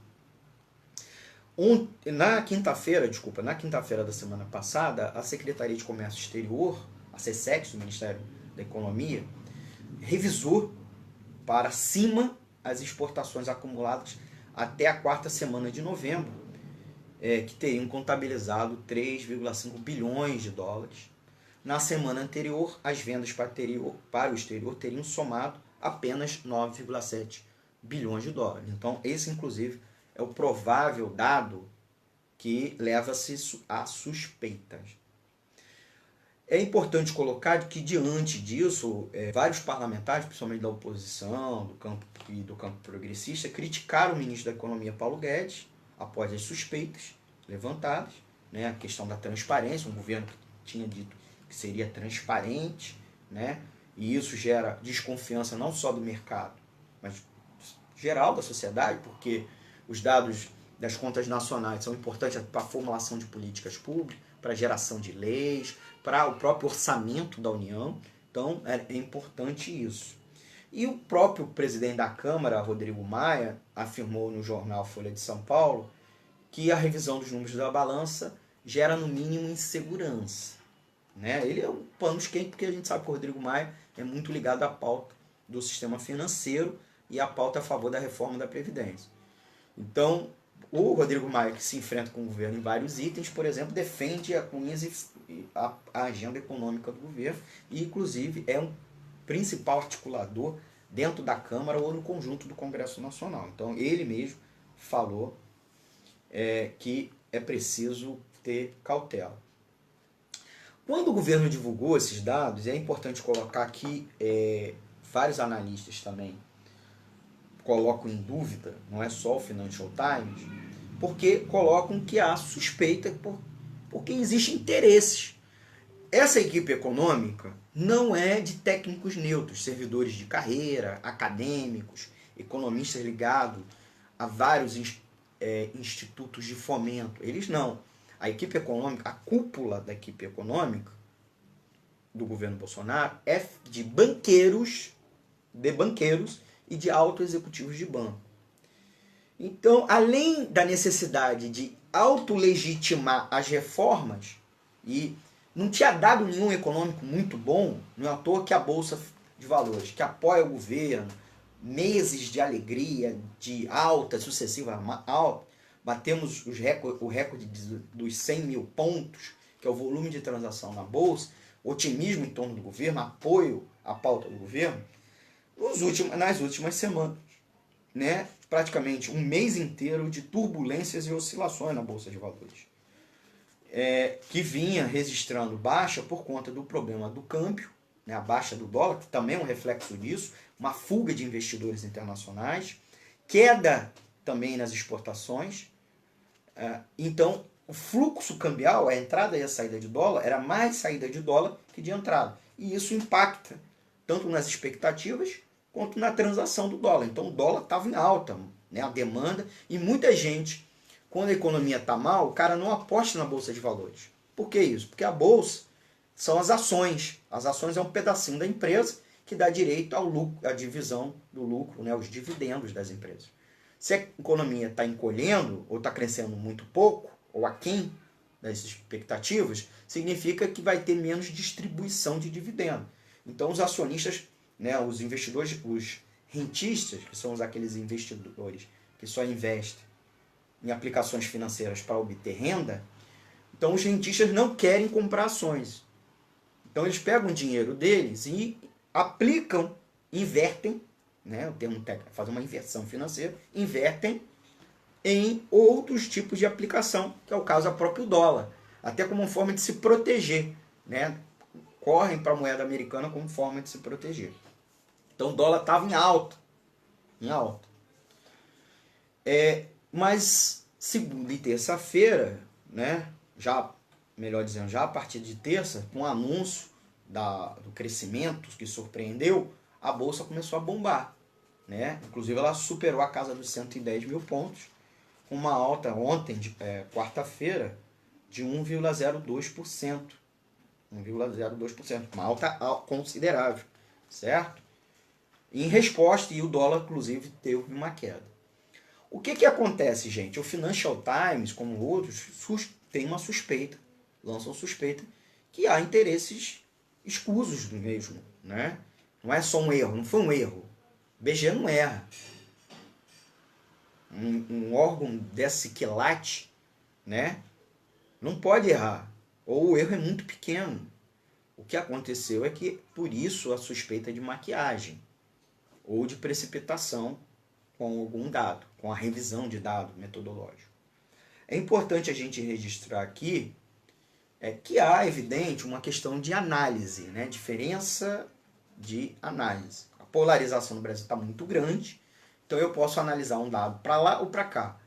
Na quinta-feira da semana passada, a Secretaria de Comércio Exterior, a SECEX, do Ministério da Economia, revisou para cima as exportações acumuladas até a quarta semana de novembro, que teriam contabilizado 3,5 bilhões de dólares. Na semana anterior, as vendas para o exterior teriam somado apenas 9,7 bilhões de dólares. Então, esse, inclusive, é o provável dado que leva-se a suspeitas. É importante colocar que, diante disso, vários parlamentares, principalmente da oposição do campo progressista, criticaram o ministro da Economia, Paulo Guedes, após as suspeitas levantadas, né? A questão da transparência, um governo que tinha dito que seria transparente, né? E isso gera desconfiança não só do mercado, mas geral da sociedade, porque os dados das contas nacionais são importantes para a formulação de políticas públicas, para a geração de leis, para o próprio orçamento da União. Então, é importante isso. E o próprio presidente da Câmara, Rodrigo Maia, afirmou no jornal Folha de São Paulo que a revisão dos números da balança gera, no mínimo, insegurança. Né? Ele é um pano quente, porque a gente sabe que o Rodrigo Maia é muito ligado à pauta do sistema financeiro e à pauta a favor da reforma da Previdência. Então, o Rodrigo Maia, que se enfrenta com o governo em vários itens, por exemplo, defende com unhas a agenda econômica do governo e, inclusive, é um principal articulador dentro da Câmara ou no conjunto do Congresso Nacional. Então, ele mesmo falou que é preciso ter cautela. Quando o governo divulgou esses dados, é importante colocar aqui, vários analistas também colocam em dúvida, não é só o Financial Times, porque colocam que há suspeita, porque existem interesses. Essa equipe econômica não é de técnicos neutros, servidores de carreira, acadêmicos, economistas ligados a vários institutos de fomento. Eles não. A equipe econômica, a cúpula da equipe econômica do governo Bolsonaro é de banqueiros e de altos executivos de banco. Então, além da necessidade de autolegitimar as reformas, e não tinha dado nenhum econômico muito bom, não é à toa que a Bolsa de Valores, que apoia o governo, meses de alegria, de alta, sucessiva alta, batemos o recorde dos 100 mil pontos, que é o volume de transação na Bolsa, otimismo em torno do governo, apoio à pauta do governo, nas últimas semanas, né? Praticamente um mês inteiro de turbulências e oscilações na Bolsa de Valores, que vinha registrando baixa por conta do problema do câmbio, né? A baixa do dólar, que também é um reflexo disso, uma fuga de investidores internacionais, queda também nas exportações. Então, o fluxo cambial, a entrada e a saída de dólar, era mais saída de dólar que de entrada. E isso impacta tanto nas expectativas quanto na transação do dólar. Então, o dólar estava em alta, né, a demanda, e muita gente, quando a economia está mal, o cara não aposta na Bolsa de Valores. Por que isso? Porque a Bolsa são as ações. As ações é um pedacinho da empresa que dá direito ao lucro, à divisão do lucro, né, os dividendos das empresas. Se a economia está encolhendo ou está crescendo muito pouco, ou aquém das expectativas, significa que vai ter menos distribuição de dividendo. Então os acionistas, né, os investidores, os rentistas, que são aqueles investidores que só investem em aplicações financeiras para obter renda, então os rentistas não querem comprar ações. Então eles pegam o dinheiro deles e aplicam, invertem, né, o termo técnico, fazem uma inversão financeira, invertem em outros tipos de aplicação, que é o caso do próprio dólar, até como forma de se proteger, né? Correm para a moeda americana como forma de se proteger. Então o dólar estava em alta. Mas segunda e terça-feira, né, melhor dizendo, já a partir de terça, com o anúncio do crescimento que surpreendeu, a Bolsa começou a bombar, né? Inclusive ela superou a casa dos 110 mil pontos, com uma alta ontem, quarta-feira, de 1,02%. 1,02%, uma alta considerável, certo? Em resposta, e o dólar, inclusive, teve uma queda. O que acontece, gente? O Financial Times, como outros, tem uma suspeita, lançam suspeita, que há interesses escusos do mesmo, né? Não é só um erro, não foi um erro. O BGE não erra. Um órgão desse quilate, né, não pode errar. Ou o erro é muito pequeno. O que aconteceu é que, por isso, a suspeita de maquiagem ou de precipitação com algum dado, com a revisão de dado metodológico. É importante a gente registrar aqui que há, evidente, uma questão de análise, né? Diferença de análise. A polarização no Brasil está muito grande, então eu posso analisar um dado para lá ou para cá.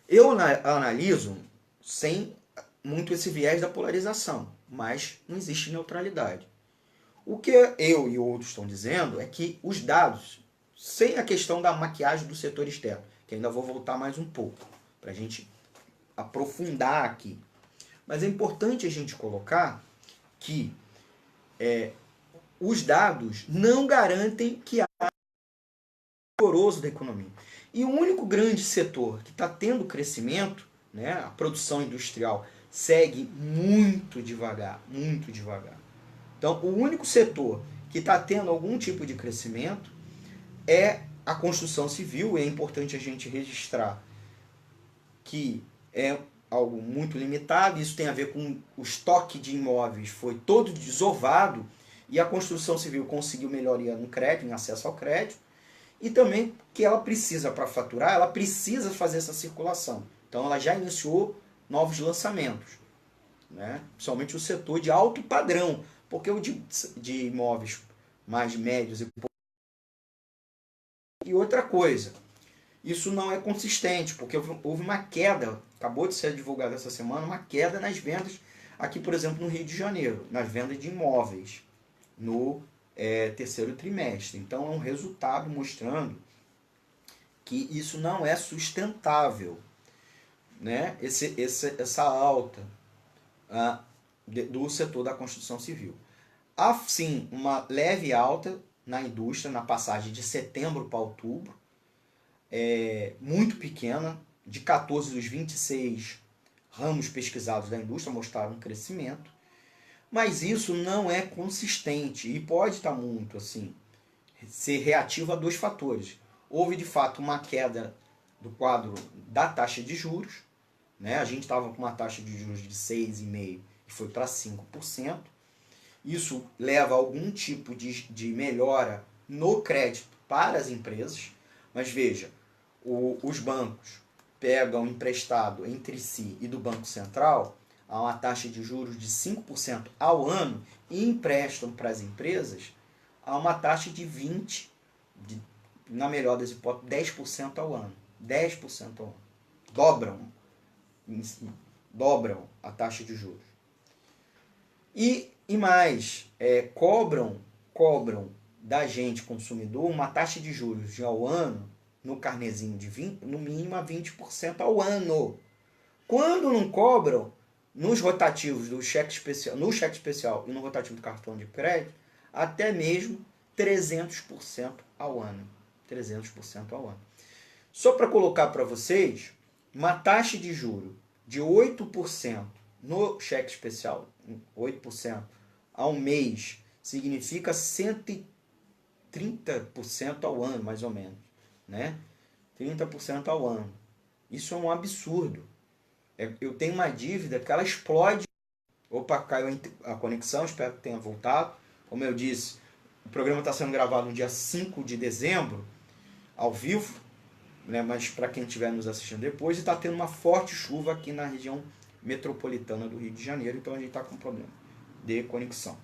Eu analiso sem muito esse viés da polarização, mas não existe neutralidade. O que eu e outros estão dizendo é que os dados, sem a questão da maquiagem do setor externo, que ainda vou voltar mais um pouco, para a gente aprofundar aqui. Mas é importante a gente colocar que os dados não garantem que há vigoroso da economia. E o único grande setor que está tendo crescimento, né, a produção industrial, segue muito devagar, muito devagar. Então, o único setor que está tendo algum tipo de crescimento é a construção civil. É importante a gente registrar que algo muito limitado, isso tem a ver com o estoque de imóveis foi todo desovado e a construção civil conseguiu melhoria no crédito, em acesso ao crédito, e também que ela precisa, para faturar, ela precisa fazer essa circulação. Então ela já iniciou novos lançamentos, né? Principalmente o setor de alto padrão, porque o de imóveis mais médios e outra coisa, isso não é consistente, porque houve uma queda, acabou de ser divulgado essa semana, uma queda nas vendas aqui, por exemplo, no Rio de Janeiro, nas vendas de imóveis no terceiro trimestre. Então é um resultado mostrando que isso não é sustentável, né? Essa alta do setor da construção civil. Há sim uma leve alta na indústria, na passagem de setembro para outubro, muito pequena, de 14 dos 26 ramos pesquisados da indústria mostraram um crescimento, mas isso não é consistente e pode estar muito assim, ser reativo a dois fatores. Houve de fato uma queda do quadro da taxa de juros, né? A gente estava com uma taxa de juros de 6,5% e foi para 5%. Isso leva a algum tipo de melhora no crédito para as empresas, mas veja, os bancos pegam emprestado entre si e do Banco Central a uma taxa de juros de 5% ao ano e emprestam para as empresas a uma taxa de 20%, na melhor das hipóteses, 10% ao ano. 10% ao ano. Dobram a taxa de juros. E mais, cobram da gente, consumidor, uma taxa de juros de ao ano, no carnezinho de 20, no mínimo a 20% ao ano. Quando não cobram, nos rotativos do cheque especial, no cheque especial e no rotativo do cartão de crédito, até mesmo 300% ao ano. 300% ao ano. Só para colocar para vocês, uma taxa de juro de 8% no cheque especial, 8% ao mês, significa 130% ao ano, mais ou menos, né? 30% ao ano. Isso é um absurdo. Eu tenho uma dívida que ela explode. Opa, caiu a conexão, espero que tenha voltado. Como eu disse, o programa está sendo gravado no dia 5 de dezembro, ao vivo, né? Mas para quem estiver nos assistindo depois, está tendo uma forte chuva aqui na região metropolitana do Rio de Janeiro, então a gente está com problema de conexão.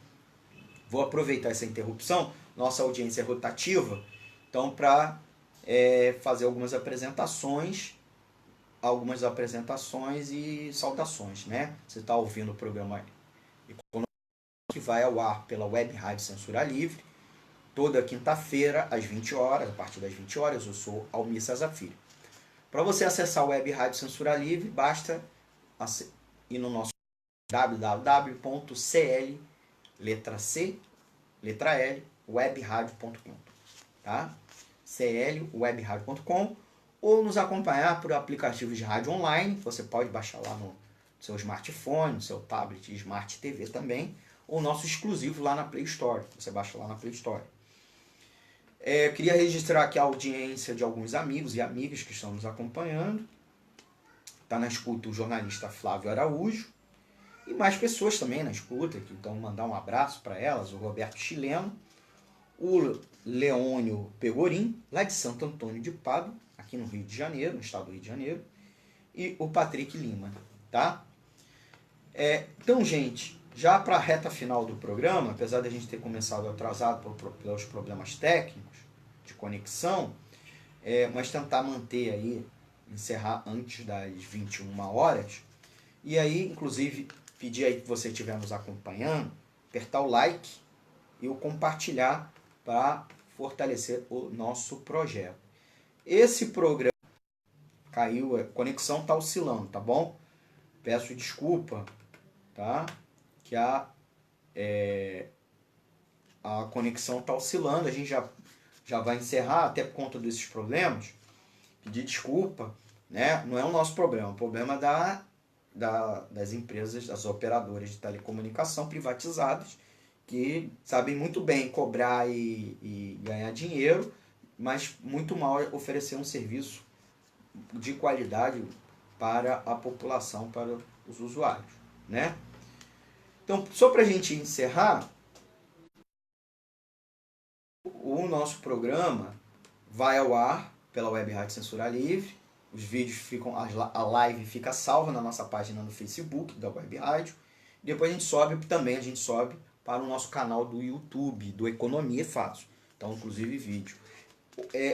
Vou aproveitar essa interrupção, nossa audiência é rotativa, então para fazer algumas apresentações e saudações, né? Você está ouvindo o programa Econômico, que vai ao ar pela Web Rádio Censura Livre, toda quinta-feira, às 20 horas, a partir das 20 horas, eu sou Almir Cesar Filho. Para você acessar a Web Rádio Censura Livre, basta ir no nosso www.cl, letra C, letra L, webradio.com, tá? clwebradio.com, ou nos acompanhar por aplicativos de rádio online, você pode baixar lá no seu smartphone, no seu tablet e Smart TV também, ou nosso exclusivo lá na Play Store, você baixa lá na Play Store. Queria registrar aqui a audiência de alguns amigos e amigas que estão nos acompanhando. Está na escuta o jornalista Flávio Araújo, e mais pessoas também na escuta, que então mandar um abraço para elas, o Roberto Chileno, o Leônio Pegorim, lá de Santo Antônio de Pádua, aqui no Rio de Janeiro, no estado do Rio de Janeiro, e o Patrick Lima, tá? Então, gente, já para a reta final do programa, apesar de a gente ter começado atrasado pelos problemas técnicos de conexão, mas tentar manter aí, encerrar antes das 21 horas, e aí, inclusive, pedir aí que você estiver nos acompanhando, apertar o like e o compartilhar para fortalecer o nosso projeto. Esse programa caiu, a conexão está oscilando, tá bom? Peço desculpa, tá? Que a conexão está oscilando, a gente já vai encerrar, até por conta desses problemas, pedir desculpa, né? Não é o nosso problema, o problema das empresas, das operadoras de telecomunicação privatizadas, que sabem muito bem cobrar e ganhar dinheiro, mas muito mal oferecer um serviço de qualidade para a população, para os usuários, né? Então, só para a gente encerrar, o nosso programa vai ao ar pela Web Rádio Censura Livre, os vídeos ficam, a live fica salva na nossa página no Facebook da Web Rádio, depois a gente sobe para o nosso canal do YouTube, do Economia Fácil, então inclusive vídeo.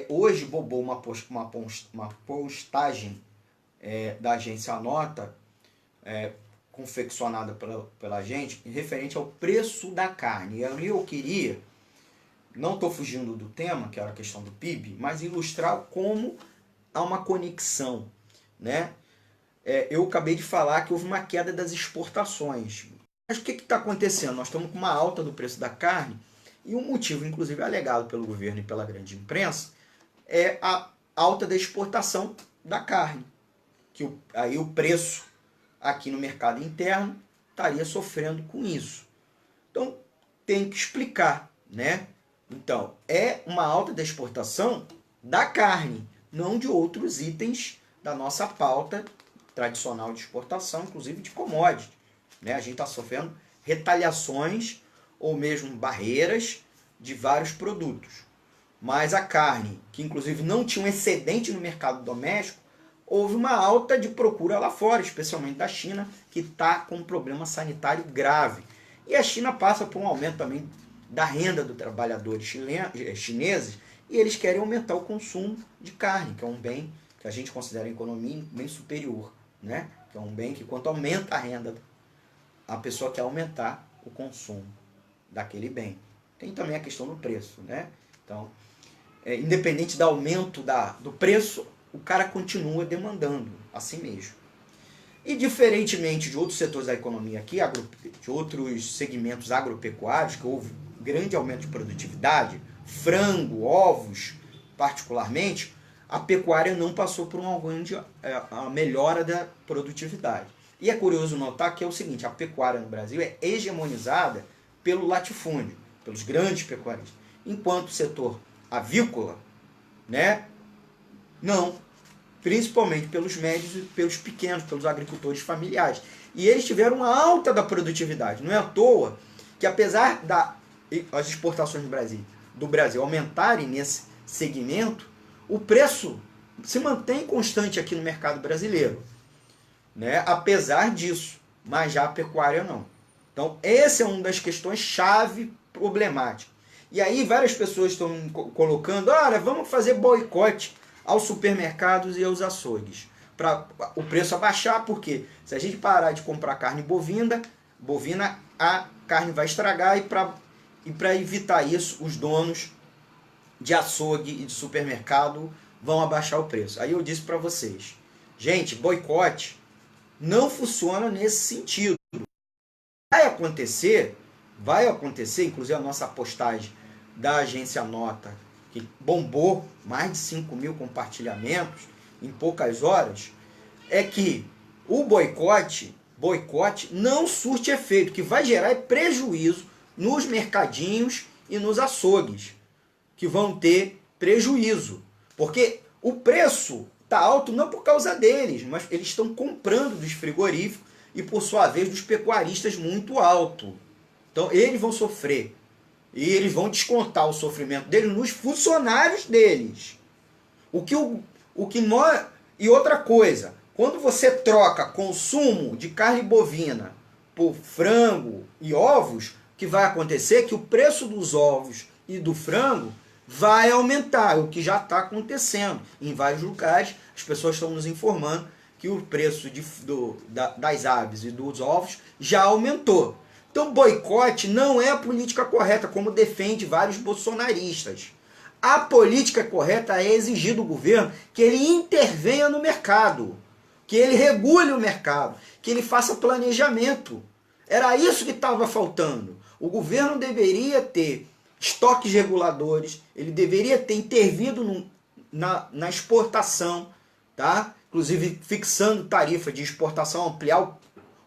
Hoje bobou uma postagem da agência Nota, confeccionada pela gente, referente ao preço da carne. E ali eu queria, não estou fugindo do tema, que era a questão do PIB, mas ilustrar como há uma conexão, né? Eu acabei de falar que houve uma queda das exportações. Mas o que está acontecendo? Nós estamos com uma alta do preço da carne, e um motivo, inclusive, alegado pelo governo e pela grande imprensa, é a alta da exportação da carne. Que aí o preço aqui no mercado interno estaria sofrendo com isso. Então, tem que explicar, né? Então, é uma alta da exportação da carne, não de outros itens da nossa pauta tradicional de exportação, inclusive de commodities, né? A gente está sofrendo retaliações ou mesmo barreiras de vários produtos. Mas a carne, que inclusive não tinha um excedente no mercado doméstico, houve uma alta de procura lá fora, especialmente da China, que está com um problema sanitário grave. E a China passa por um aumento também da renda dos trabalhadores chineses, e eles querem aumentar o consumo de carne, que é um bem que a gente considera em economia um bem superior, né? Que é um bem que, quanto aumenta a renda, a pessoa quer aumentar o consumo daquele bem. Tem também a questão do preço, né? Então, independente do aumento do preço, o cara continua demandando a si mesmo. E diferentemente de outros setores da economia aqui, de outros segmentos agropecuários, que houve grande aumento de produtividade, frango, ovos, particularmente, a pecuária não passou por a melhora da produtividade. E é curioso notar que é o seguinte, a pecuária no Brasil é hegemonizada pelo latifúndio, pelos grandes pecuaristas, enquanto o setor avícola, né, não, principalmente pelos médios e pelos pequenos, pelos agricultores familiares. E eles tiveram uma alta da produtividade. Não é à toa que, apesar das exportações do Brasil aumentarem nesse segmento, o preço se mantém constante aqui no mercado brasileiro, né? Apesar disso, mas já a pecuária não. Então, essa é uma das questões chave problemáticas. E aí várias pessoas estão colocando, olha, vamos fazer boicote aos supermercados e aos açougues, para o preço abaixar, porque se a gente parar de comprar carne bovina, a carne vai estragar, e para evitar isso, os donos de açougue e de supermercado vão abaixar o preço. Aí eu disse para vocês, gente, boicote não funciona nesse sentido. Vai acontecer, inclusive a nossa postagem da agência Nota, que bombou mais de 5.000 compartilhamentos em poucas horas, é que o boicote não surte efeito, que vai gerar prejuízo nos mercadinhos e nos açougues, que vão ter prejuízo, porque o preço está alto não por causa deles, mas eles estão comprando dos frigoríficos e, por sua vez, dos pecuaristas muito alto. Então, eles vão sofrer. E eles vão descontar o sofrimento deles nos funcionários deles. E outra coisa, quando você troca consumo de carne bovina por frango e ovos, o que vai acontecer é que o preço dos ovos e do frango vai aumentar, o que já está acontecendo. Em vários lugares, as pessoas estão nos informando que o preço das aves e dos ovos já aumentou. Então, boicote não é a política correta, como defende vários bolsonaristas. A política correta é exigir do governo que ele intervenha no mercado, que ele regule o mercado, que ele faça planejamento. Era isso que estava faltando. O governo deveria ter estoques reguladores, ele deveria ter intervido na exportação, tá? Inclusive fixando tarifa de exportação, ampliar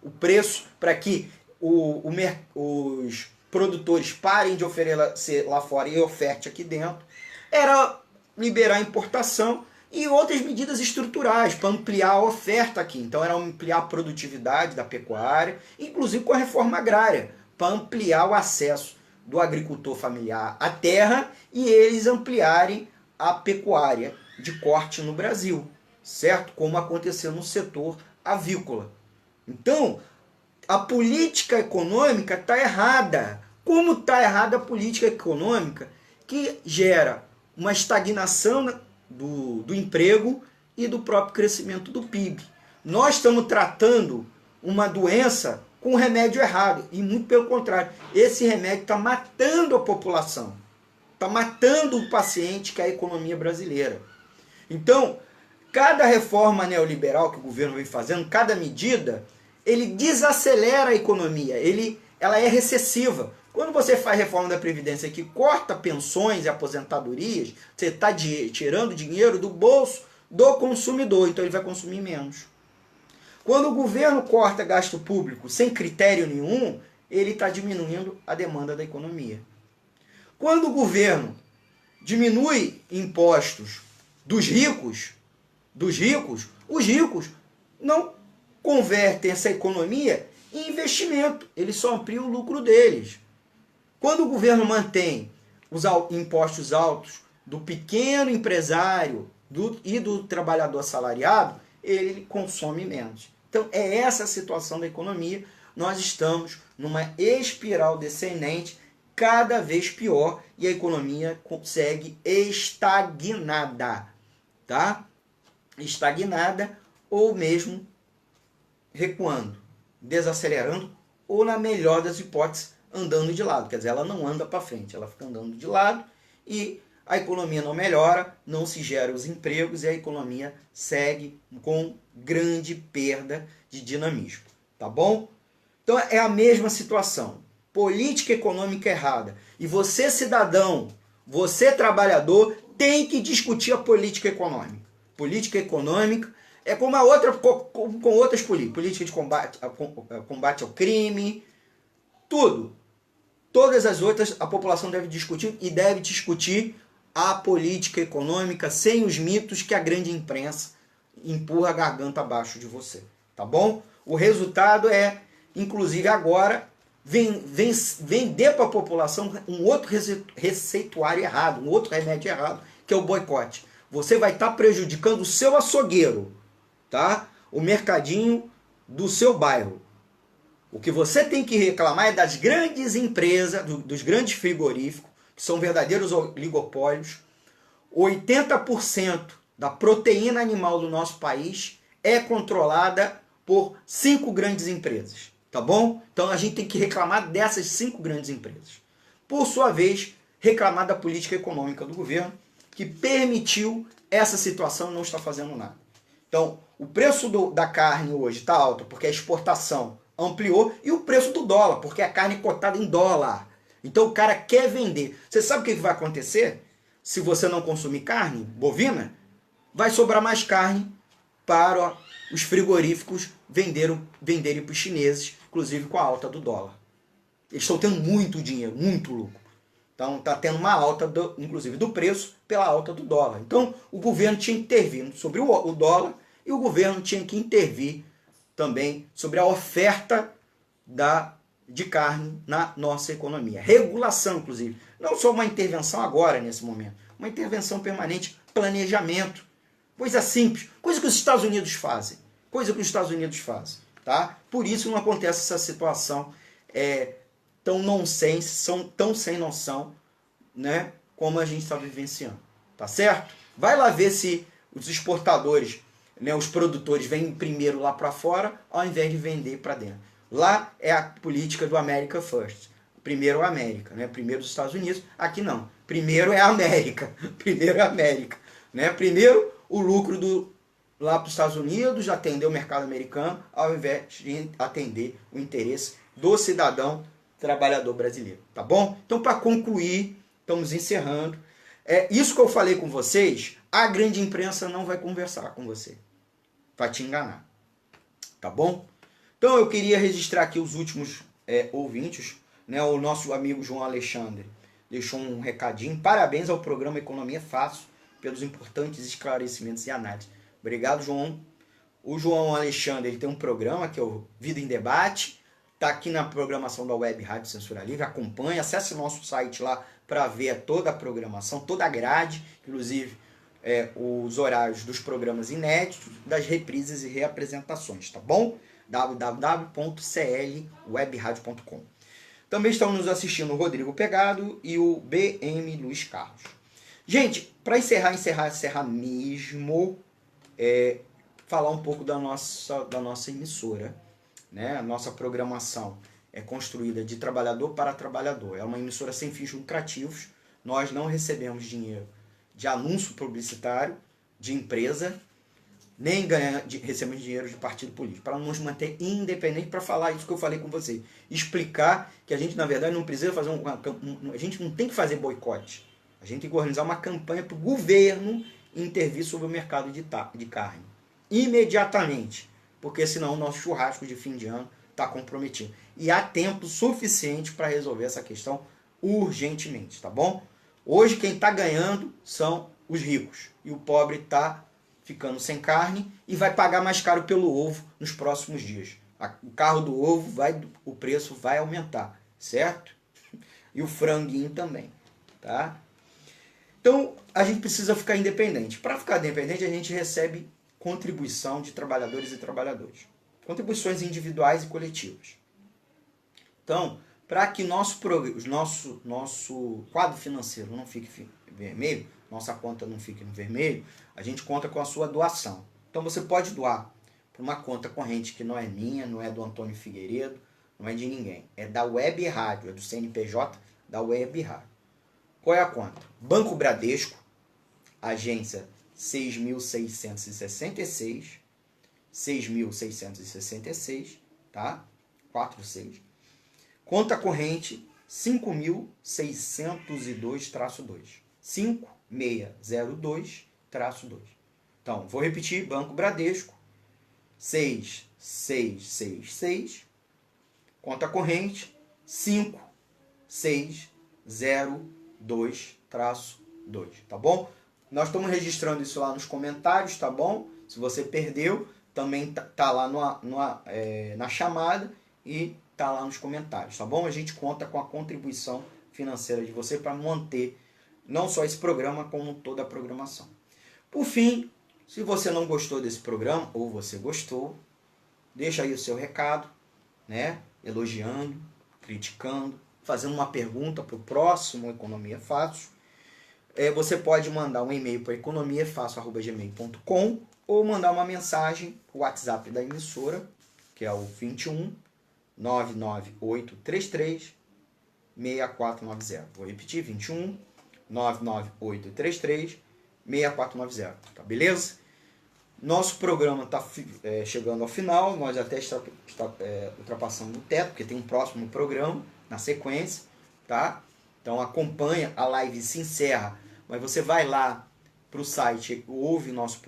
o preço para que os produtores parem de oferecer lá fora e oferte aqui dentro. Era liberar a importação E outras medidas estruturais para ampliar a oferta aqui. Então era ampliar a produtividade da pecuária, inclusive com a reforma agrária, para ampliar o acesso do agricultor familiar à terra e eles ampliarem a pecuária de corte no Brasil, certo? Como aconteceu no setor avícola. Então, a política econômica está errada. Como está errada a política econômica que gera uma estagnação do emprego e do próprio crescimento do PIB? Nós estamos tratando uma doença com remédio errado e muito pelo contrário. Esse remédio está matando a população, está matando o paciente que é a economia brasileira. Então, cada reforma neoliberal que o governo vem fazendo, cada medida, ele desacelera a economia, ela é recessiva. Quando você faz reforma da Previdência que corta pensões e aposentadorias, você está tirando dinheiro do bolso do consumidor, então ele vai consumir menos. Quando o governo corta gasto público sem critério nenhum, ele está diminuindo a demanda da economia. Quando o governo diminui impostos dos ricos, os ricos não convertem essa economia em investimento, eles só ampliam o lucro deles. Quando o governo mantém os impostos altos do pequeno empresário e do trabalhador assalariado, ele consome menos. Então é essa a situação da economia. Nós estamos numa espiral descendente cada vez pior e a economia segue estagnada, tá? Estagnada ou mesmo recuando, desacelerando ou, na melhor das hipóteses, andando de lado. Quer dizer, ela não anda para frente, ela fica andando de lado e a economia não melhora, não se geram os empregos e a economia segue com grande perda de dinamismo. Tá bom? Então é a mesma situação. Política econômica errada. E você, cidadão, você, trabalhador, tem que discutir a política econômica. Política econômica é como a outra, com outras políticas. Política de combate ao crime, tudo. Todas as outras a população deve discutir e deve discutir a política econômica sem os mitos que a grande imprensa empurra a garganta abaixo de você. Tá bom? O resultado é, inclusive agora, vender para a população um outro receituário errado, um outro remédio errado, que é o boicote. Você vai estar prejudicando o seu açougueiro, tá? O mercadinho do seu bairro. O que você tem que reclamar é das grandes empresas, dos grandes frigoríficos, que são verdadeiros oligopólios. 80% da proteína animal do nosso país é controlada por 5 grandes empresas. Tá bom? Então a gente tem que reclamar dessas 5 grandes empresas. Por sua vez, reclamar da política econômica do governo, que permitiu essa situação e não está fazendo nada. Então, o preço da carne hoje está alto porque a exportação ampliou e o preço do dólar, porque a carne é cotada em dólar. Então o cara quer vender. Você sabe o que vai acontecer? Se você não consumir carne bovina, vai sobrar mais carne para os frigoríficos venderem para os chineses, inclusive com a alta do dólar. Eles estão tendo muito dinheiro, muito lucro. Então está tendo uma alta, inclusive, do preço pela alta do dólar. Então o governo tinha que intervir sobre o dólar e o governo tinha que intervir também sobre a oferta de carne na nossa economia. Regulação, inclusive. Não só uma intervenção agora, nesse momento. Uma intervenção permanente, planejamento. Coisa simples. Coisa que os Estados Unidos fazem. Tá? Por isso não acontece essa situação tão nonsense, são tão sem noção, né, como a gente está vivenciando. Tá certo? Vai lá ver se os exportadores, né, os produtores vêm primeiro lá para fora, ao invés de vender para dentro. Lá é a política do America First. Primeiro a América, né? Primeiro os Estados Unidos. Aqui não. Primeiro é a América. Né? Primeiro o lucro lá para os Estados Unidos, de atender o mercado americano, ao invés de atender o interesse do cidadão trabalhador brasileiro. Tá bom? Então, para concluir, estamos encerrando. Isso que eu falei com vocês, a grande imprensa não vai conversar com você. Vai te enganar. Tá bom? Então eu queria registrar aqui os últimos ouvintes, né? O nosso amigo João Alexandre deixou um recadinho. Parabéns ao programa Economia Fácil. pelos importantes esclarecimentos e análises. Obrigado, João. O João Alexandre, ele tem um programa que é o Vida em Debate, está aqui na programação da Web Rádio Censura Livre, acompanha, acesse o nosso site lá para ver toda a programação, toda a grade, inclusive os horários dos programas inéditos, das reprises e reapresentações, tá bom? www.clwebradio.com. Também estão nos assistindo o Rodrigo Pegado e o BM Luiz Carlos. Gente, para encerrar mesmo, falar um pouco da nossa emissora, né? A nossa programação é construída de trabalhador para trabalhador. É uma emissora sem fins lucrativos. Nós não recebemos dinheiro de anúncio publicitário, de empresa, nem recebemos dinheiro de partido político. Para nos manter independente, para falar isso que eu falei com você. Explicar que a gente, na verdade, não precisa fazer a gente não tem que fazer boicote. A gente tem que organizar uma campanha para o governo intervir sobre o mercado de carne. Imediatamente. Porque senão o nosso churrasco de fim de ano está comprometido. E há tempo suficiente para resolver essa questão urgentemente, tá bom? Hoje quem está ganhando são os ricos. E o pobre está ficando sem carne e vai pagar mais caro pelo ovo nos próximos dias. O carro do ovo, o preço vai aumentar, certo? E o franguinho também, tá? Então, a gente precisa ficar independente. Para ficar independente, a gente recebe contribuição de trabalhadores e trabalhadoras. Contribuições individuais e coletivas. Então, para que nosso quadro financeiro não fique vermelho, nossa conta não fique no vermelho, a gente conta com a sua doação. Então você pode doar para uma conta corrente que não é minha, não é do Antônio Figueiredo, não é de ninguém. É da Web Rádio, é do CNPJ da Web Rádio. Qual é a conta? Banco Bradesco, agência 6.666, 6.666, tá? 46. Conta corrente 5.602-2. 5602-2. Então, vou repetir, Banco Bradesco, 6666, conta corrente 5602-2, tá bom? Nós estamos registrando isso lá nos comentários, tá bom? Se você perdeu, também tá lá na chamada e tá lá nos comentários, tá bom? A gente conta com a contribuição financeira de você para manter não só esse programa, como toda a programação. Por fim, se você não gostou desse programa, ou você gostou, deixa aí o seu recado, né? Elogiando, criticando, fazendo uma pergunta para o próximo Economia Fácil. Você pode mandar um e-mail para economiafácil@gmail.com ou mandar uma mensagem para o WhatsApp da emissora, que é o 21 99833 6490. Vou repetir, 21 99833 6490, tá beleza? Nosso programa está chegando ao final, nós até está ultrapassando o teto, porque tem um próximo programa na sequência, tá? Então acompanha, a live se encerra, mas você vai lá para o site, ouve nosso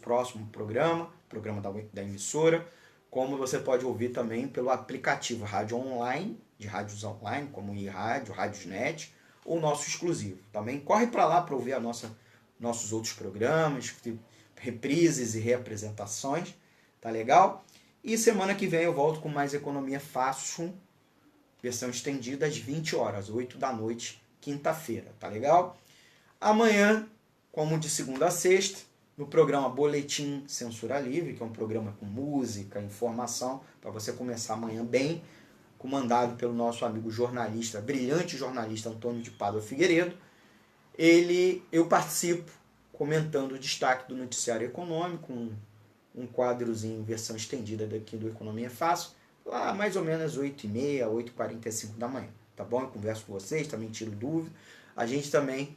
próximo programa da emissora, como você pode ouvir também pelo aplicativo Rádio Online, de rádios online, como o iRádio, Rádiosnet, ou nosso exclusivo. Também corre para lá para ouvir nossos outros programas, reprises e reapresentações, tá legal? E semana que vem eu volto com mais Economia Fácil, versão estendida às 20 horas, 8 da noite, quinta-feira, tá legal? Amanhã, como de segunda a sexta, no programa Boletim Censura Livre, que é um programa com música, informação, para você começar amanhã bem, comandado pelo nosso amigo jornalista, brilhante jornalista Antônio de Pádua Figueiredo. Eu participo comentando o destaque do noticiário econômico, um quadrozinho em versão estendida daqui do Economia Fácil, lá mais ou menos 8h30, 8h45 da manhã, tá bom? Eu converso com vocês, também tiro dúvida. A gente também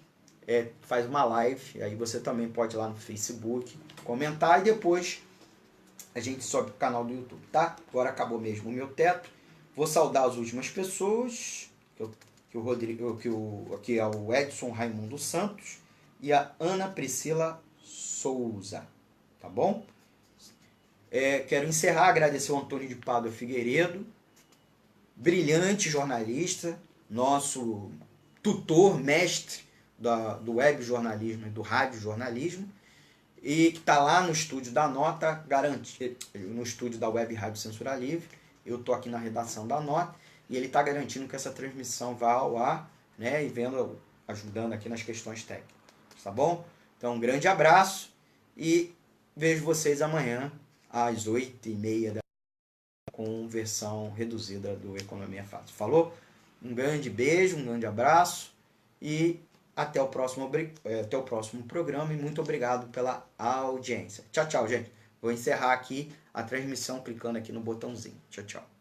faz uma live, aí você também pode ir lá no Facebook comentar e depois a gente sobe pro canal do YouTube, tá? Agora acabou mesmo o meu teto. Vou saudar as últimas pessoas, que é o Edson Raimundo Santos e a Ana Priscila Souza, tá bom? Quero encerrar, agradecer ao Antônio de Pádua Figueiredo, brilhante jornalista, nosso tutor, mestre do web jornalismo e do rádio jornalismo, e que está lá no estúdio da Nota, no estúdio da Web Rádio Censura Livre. Eu estou aqui na redação da Nota, e ele está garantindo que essa transmissão vá ao ar, né, e ajudando aqui nas questões técnicas, tá bom? Então, um grande abraço e vejo vocês amanhã às 8h30 com versão reduzida do Economia Fácil. Falou? Um grande beijo, um grande abraço e até o próximo programa, e muito obrigado pela audiência. Tchau, tchau, gente. Vou encerrar aqui a transmissão clicando aqui no botãozinho. Tchau, tchau.